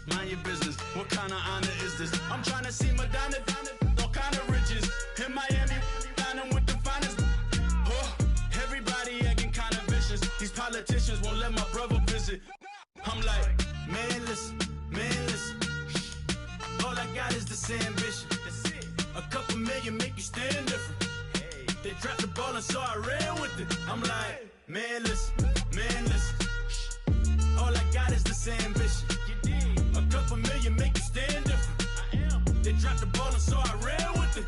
Mind your business, what kind of honor is this? I'm trying to see Madonna, all kind of riches. In Miami, dining with the finest. Everybody acting kind of vicious. These politicians won't let my brother visit. I'm like, man, listen. All I got is this ambition. A couple million make you stand different. They dropped the ball and so I ran with it. I'm like, man, listen. All I got is this ambition. A couple million make you stand different. I am. They dropped the ball and so I ran with it.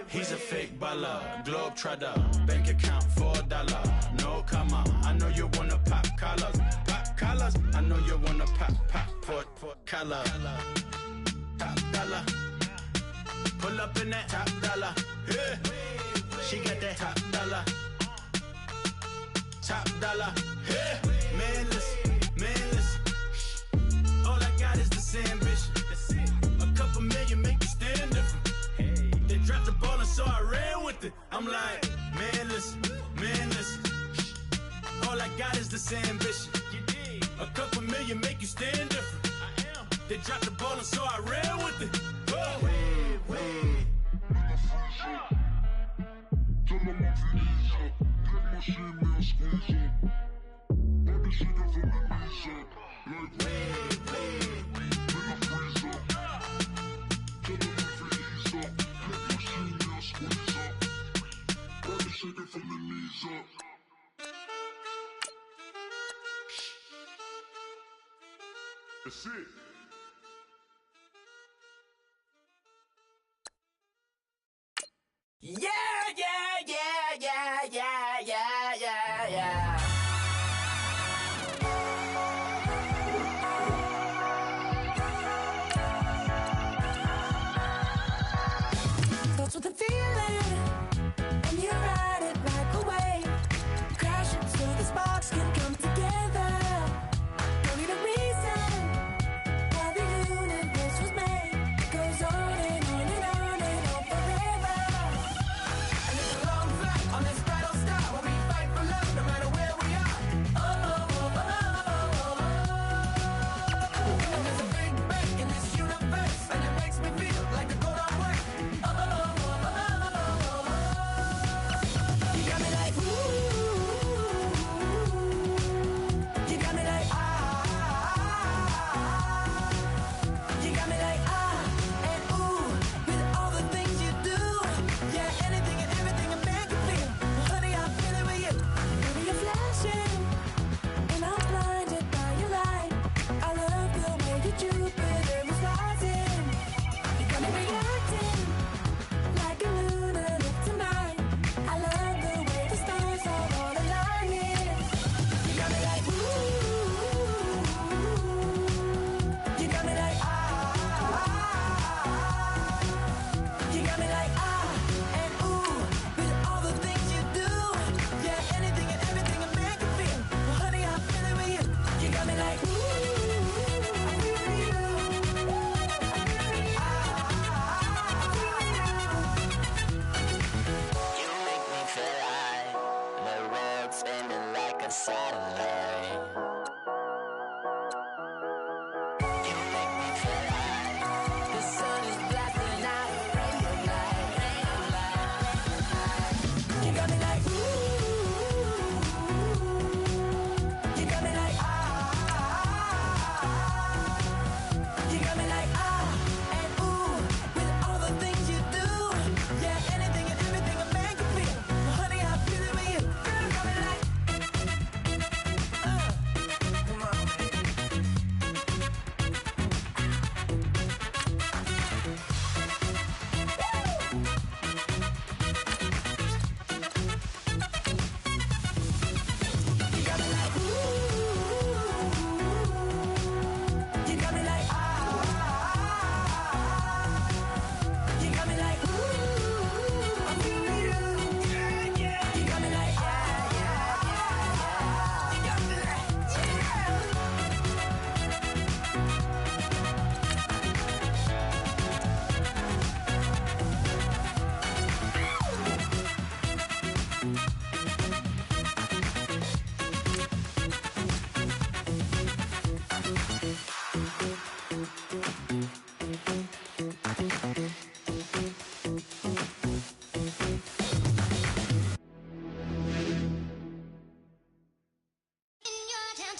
He's a fake baller, globe trotter, bank account $4. No comma, I know you wanna pop collars. I know you wanna pop collar. Top dollar, pull up in that top dollar. Yeah. She got that top dollar. Yeah. Man, listen. All I got is this ambition. A couple million make you stand different. They dropped the ball and so I ran with it. I'm like, man, listen. All I got is this ambition. A couple million make you stand different. I am. They dropped the ball and so I ran with it. That's it. Yeah. That's what the feeling, and you ride it right away. Crashing so the sparks can come together. Don't need a reason why the universe was made. Goes on and on and on and on forever. And it's a long flight on this battle star where we fight for love no matter where we are. And there's a big bang in this universe, and it makes me feel like the gold I work. You got me like, ooh. You got me like, ah. You got me like, ah, and ooh. With all the things you do. Yeah, anything and everything a man can feel. Well, honey, I'm feeling with you. Baby, you're flashing, and I'm blinded by your light. I love the way that Jupiter is rising. You got me reacting like a lunar tonight. I love the way the stars are all aligning. You got me like, ooh. You got me like, ah. You got me like, ah, and ooh. With all the things you do. Yeah, anything and everything a man can feel. Well, honey, I'm feeling with you. You got me like, ooh. You make me feel like the world's spinning like a satellite. You make me feel like the sun is blasting out a rainbow light. You got me like, ooh. You got me like, ah. You got me like, ah, and ooh. With all the things you do. Yeah, anything and everything a man can feel. Well, honey, I'm feeling with you. Girl, you got me like,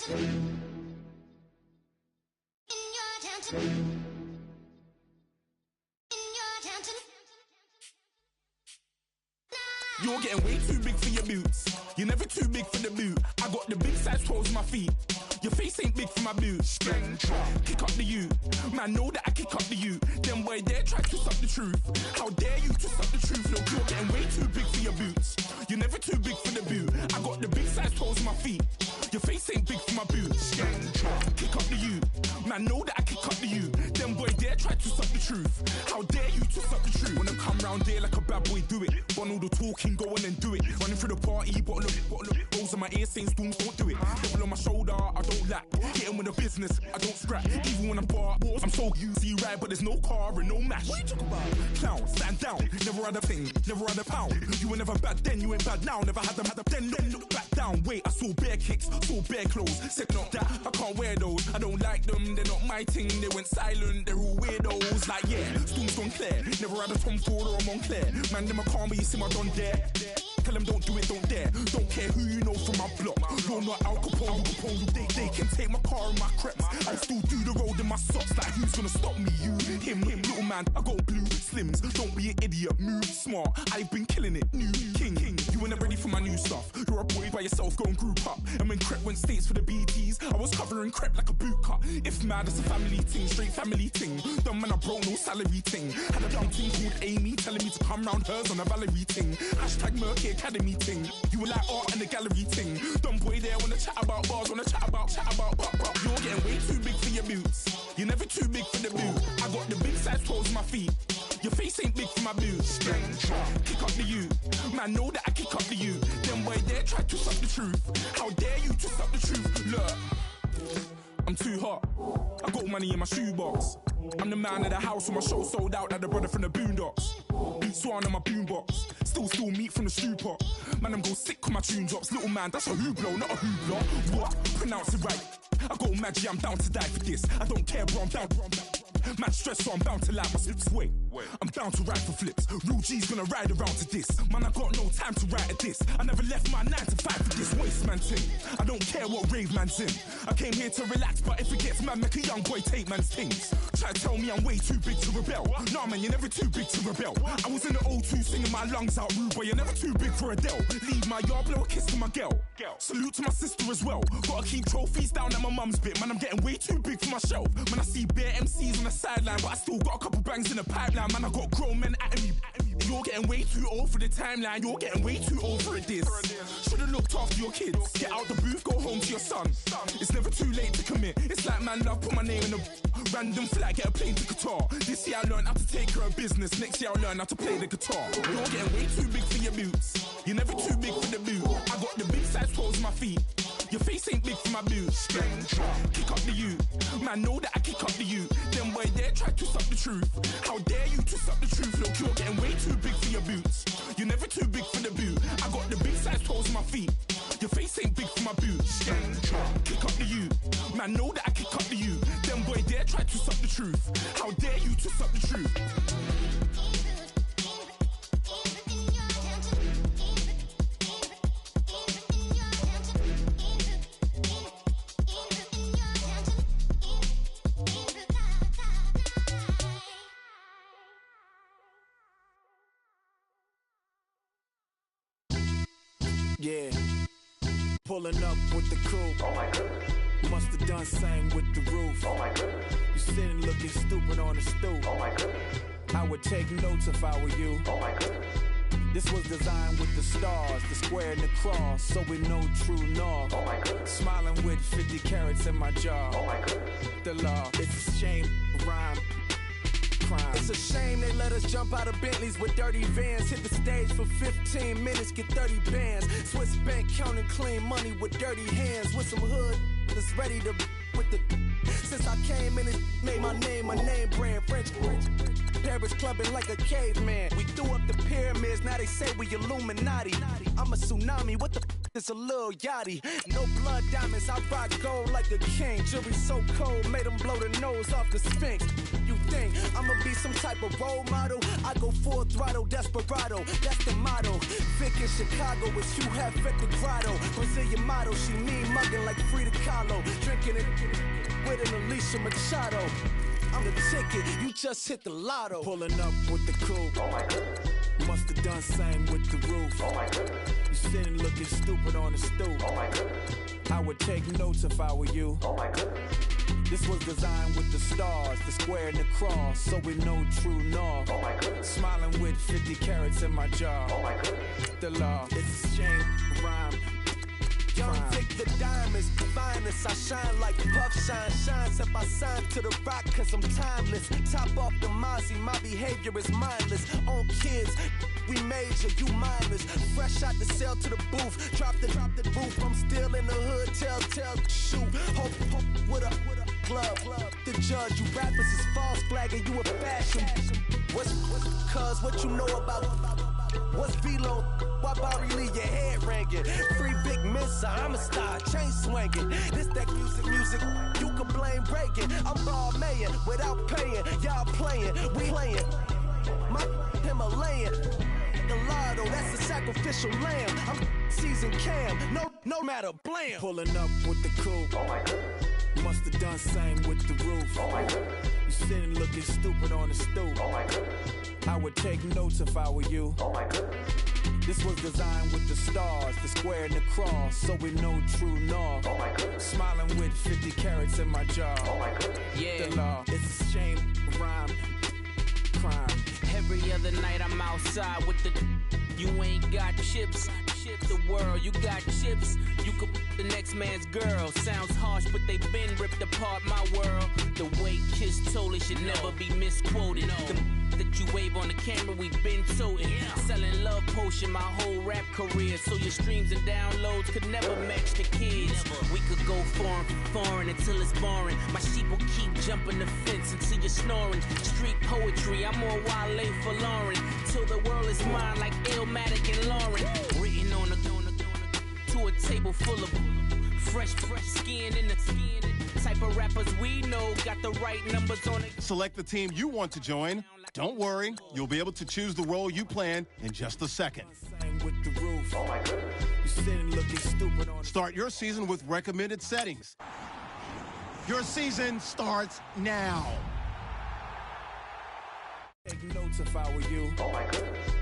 You're getting way too big for your boots. You're never too big for the boot. I got the big size toes on my feet. Your face ain't big for my boots. Kick up the you. Man, know that I kick up the you. Them boy there try to suck the truth. How dare you to suck the truth? Look, you're getting way too big for your boots. You're never too big for the boot. I got the big size toes on my feet. Your face ain't big for my boots. Kick up the you. Man, know that I kick up the you. Them boy there try to suck the truth. How dare you to suck the truth? Wanna come round there like a bad boy, do it. Want all the talking, go on and do it. Running through the party, bottle up. Rolls on my ear saying storms, don't do it. Devil on my shoulder, I don't lack. Hitting with the business, I don't scrap. Even when I'm bar, I'm so easy right, but there's no car and no match. What you talk about? Clown, stand down. Never had a thing, never had a pound. You were never bad then, you ain't bad now. Never had them, then look back down. Wait, I saw bare kicks, saw bare clothes. Said not that, I can't wear those. I don't like them, they're not my thing. They went silent, they're all weirdos. Like yeah, storm's gone clear. Never had a Tom Ford or a Montclair. Man, them I can't be, you see my done there. Tell them don't do it, don't dare. Don't care who you know from my block. You're not Al Capone, they can take my car and my crepes. I still do the road in my socks. Like who's gonna stop me? You, him, little man. I got blue slims. Don't be an idiot, move smart. I've been killing it, new king. You were never ready for my new stuff. You're a boy by yourself, go and group up. And when Crep went states for the BTs, I was covering Crep like a boot cut. If mad, it's a family thing, straight family thing. Dumb man, I broke no salary thing. Had a dumb thing called Amy telling me to come round hers on a Valerie thing. Hashtag Murky Academy thing. You were like art and the gallery thing. Dumb boy there wanna chat about bars, wanna chat about. You're getting way too big for your boots. You're never too big for the boot. I got the big size toes on my feet. Your face ain't big for my boots. Kick up the you. Man, know that I kick up the you. Them boy there try to suck the truth. How dare you to suck the truth? Look, I'm too hot. I got money in my shoebox. I'm the man of the house when my show sold out like the brother from the Boondocks. Beat Swan on my boombox. Still meat from the stew pot. Man, I'm go sick with my tune drops. Little man, that's a hooplo, not a hoopla. What? Pronounce it right. I go Maggie, I'm down to die for this. I don't care, bro, I'm down. Man stressed, so I'm bound to lie my slips. Wait, I'm bound to ride for flips. Real G's gonna ride around to this. Man, I got no time to write at this. I never left my 9 to 5 for this waste man thing. I don't care what rave man's in. I came here to relax, but if it gets mad, make a young boy take man's things. Try to tell me I'm way too big to rebel. Nah, man, you're never too big to rebel. I was in the O2 singing my lungs out rude, but you're never too big for Adele. Leave my yard, blow a kiss to my girl. Salute to my sister as well. Gotta keep trophies down at my mum's bit. Man, I'm getting way too big for my shelf. Man, I see bare MCs on the sideline, but I still got a couple bangs in the pipeline. Man, I got grown men at me. You're getting way too old for the timeline. You're getting way too old for a diss. Should've looked after your kids. Get out the booth, go home to your son. It's never too late to commit. It's like man love, put my name in a random flat, get a plane to Qatar. This year I learned how to take care of business. Next year I'll learn how to play the guitar. You're getting way too big for your boots. You're never too big for the boot. I got the big size toes on my feet. Your face ain't big for my boots. Kick up the you. Man, know that I kick up the you. Them boy there try to suck the truth. How dare you to suck the truth? Look, you're getting way too big for your boots. You're never too big for the boot. I got the big size toes on my feet. Your face ain't big for my boots. Kick up the you. Man, know that I kick up the you. Them boy there try to suck the truth. How dare you to suck the truth? Yeah, pulling up with the crew. Oh my goodness. Must have done same with the roof. Oh my goodness. You sitting looking stupid on the stoop. Oh my goodness. I would take notes if I were you. Oh my goodness. This was designed with the stars, the square and the cross, so we know true north. Oh my goodness. Smiling with 50 carats in my jaw. Oh my goodness. The law, it's a shame, rhyme. Crime. It's a shame they let us jump out of Bentleys with dirty vans. Hit the stage for 15 minutes, get 30 bands. Swiss bank counting clean money with dirty hands. With some hood that's ready to with the. Since I came in and made my name a name brand. French Paris clubbing like a caveman. We threw up the pyramids, now they say we Illuminati. I'm a tsunami, what the is a little yachty. No blood diamonds, I rock gold like a king. Jury so cold, made them blow the nose off the Sphinx. You think I'ma be some type of role model. I go full throttle, desperado, that's the motto. Vic in Chicago is Hugh Hef at the grotto. Brazilian model, she mean mugging like Frida Kahlo. Drinking it with an Alicia Machado. I'm the ticket, you just hit the lotto. Pulling up with the coupe. Oh my goodness. Must have done same with the roof. Oh my goodness. You sitting looking stupid on the stoop. Oh my goodness. I would take notes if I were you. Oh my goodness. This was designed with the stars, the square and the cross, so we know true north. Oh my goodness. Smiling with 50 carats in my jaw. Oh my goodness. The law, it's a shame, rhyme. Young Vic the diamonds, finest. I shine like Puff Shine, shines if I sign to the rock, cause I'm timeless. Top off the Mozzie, my behavior is mindless. On kids, we major, you mindless. Fresh out the cell to the booth, drop the roof. I'm still in the hood, tell, shoot. Hope with a glove. The judge, you rappers is false flagging, you a fashion. What's cuz, what you know about? What's V-Lo? Why Barry leave your head ringing? Free Big Mensa, I'm a star, chain swinging. This that music, you can blame Reagan. I'm Balmain without paying, y'all playing, we playing. My Himalayan, Gallardo, that's a sacrificial lamb. I'm seasoned Cam, no matter, blam. Pulling up with the coupe. Oh my goodness. Must have done same with the roof. Oh my goodness. You sitting looking stupid on the stoop. Oh my goodness. I would take notes if I were you. Oh my goodness. This was designed with the stars, the square and the cross, so we know true north. Oh my goodness. Smiling with 50 carats in my jaw. Oh my goodness. Yeah. The law, it's a shame, rhyme, crime. Every other night I'm outside with the. You ain't got chips. The world, you got chips. You could the next man's girl. Sounds harsh, but they been ripped apart my world. The way Kiss told it should never be misquoted. The that you wave on the camera, we've been toting. Selling love potion my whole rap career, so your streams and downloads could never match the kids. We could go foreign until it's boring. My sheep will keep jumping the fence until you're snoring. Street poetry, I'm more Wale for Lauren. Till the world is mine like Illmatic and Lauren. Written on a to a table full of fresh skin in the skin. Type of rappers we know got the right numbers on it. Select the team you want to join. Don't worry, you'll be able to choose the role you plan in just a second. Start your season with recommended settings. Your season starts now. Take notes if I were you. Oh my goodness.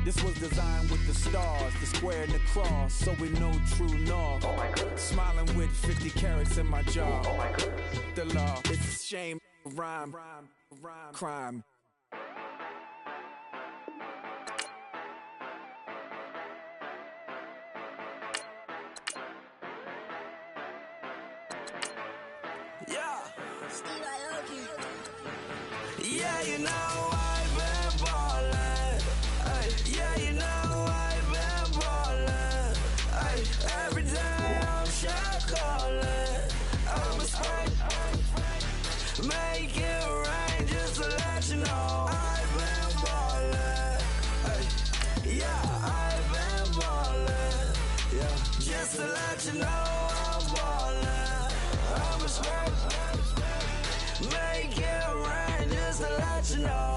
This was designed with the stars, the square and the cross, so we know true north. Oh my goodness. Smiling with 50 carats in my jaw. Oh my goodness. The law, it's a shame, rhyme, crime. Yeah. Yeah, you know I've been ballin'. Yeah, you know I've been ballin'. Every day I'm shot callin'. I'm a spring. Make it rain just to let you know I've been ballin'. Yeah, I've been ballin'. Yeah, just to let you know I'm ballin'. I'm a spring. Make it rain just to let you know.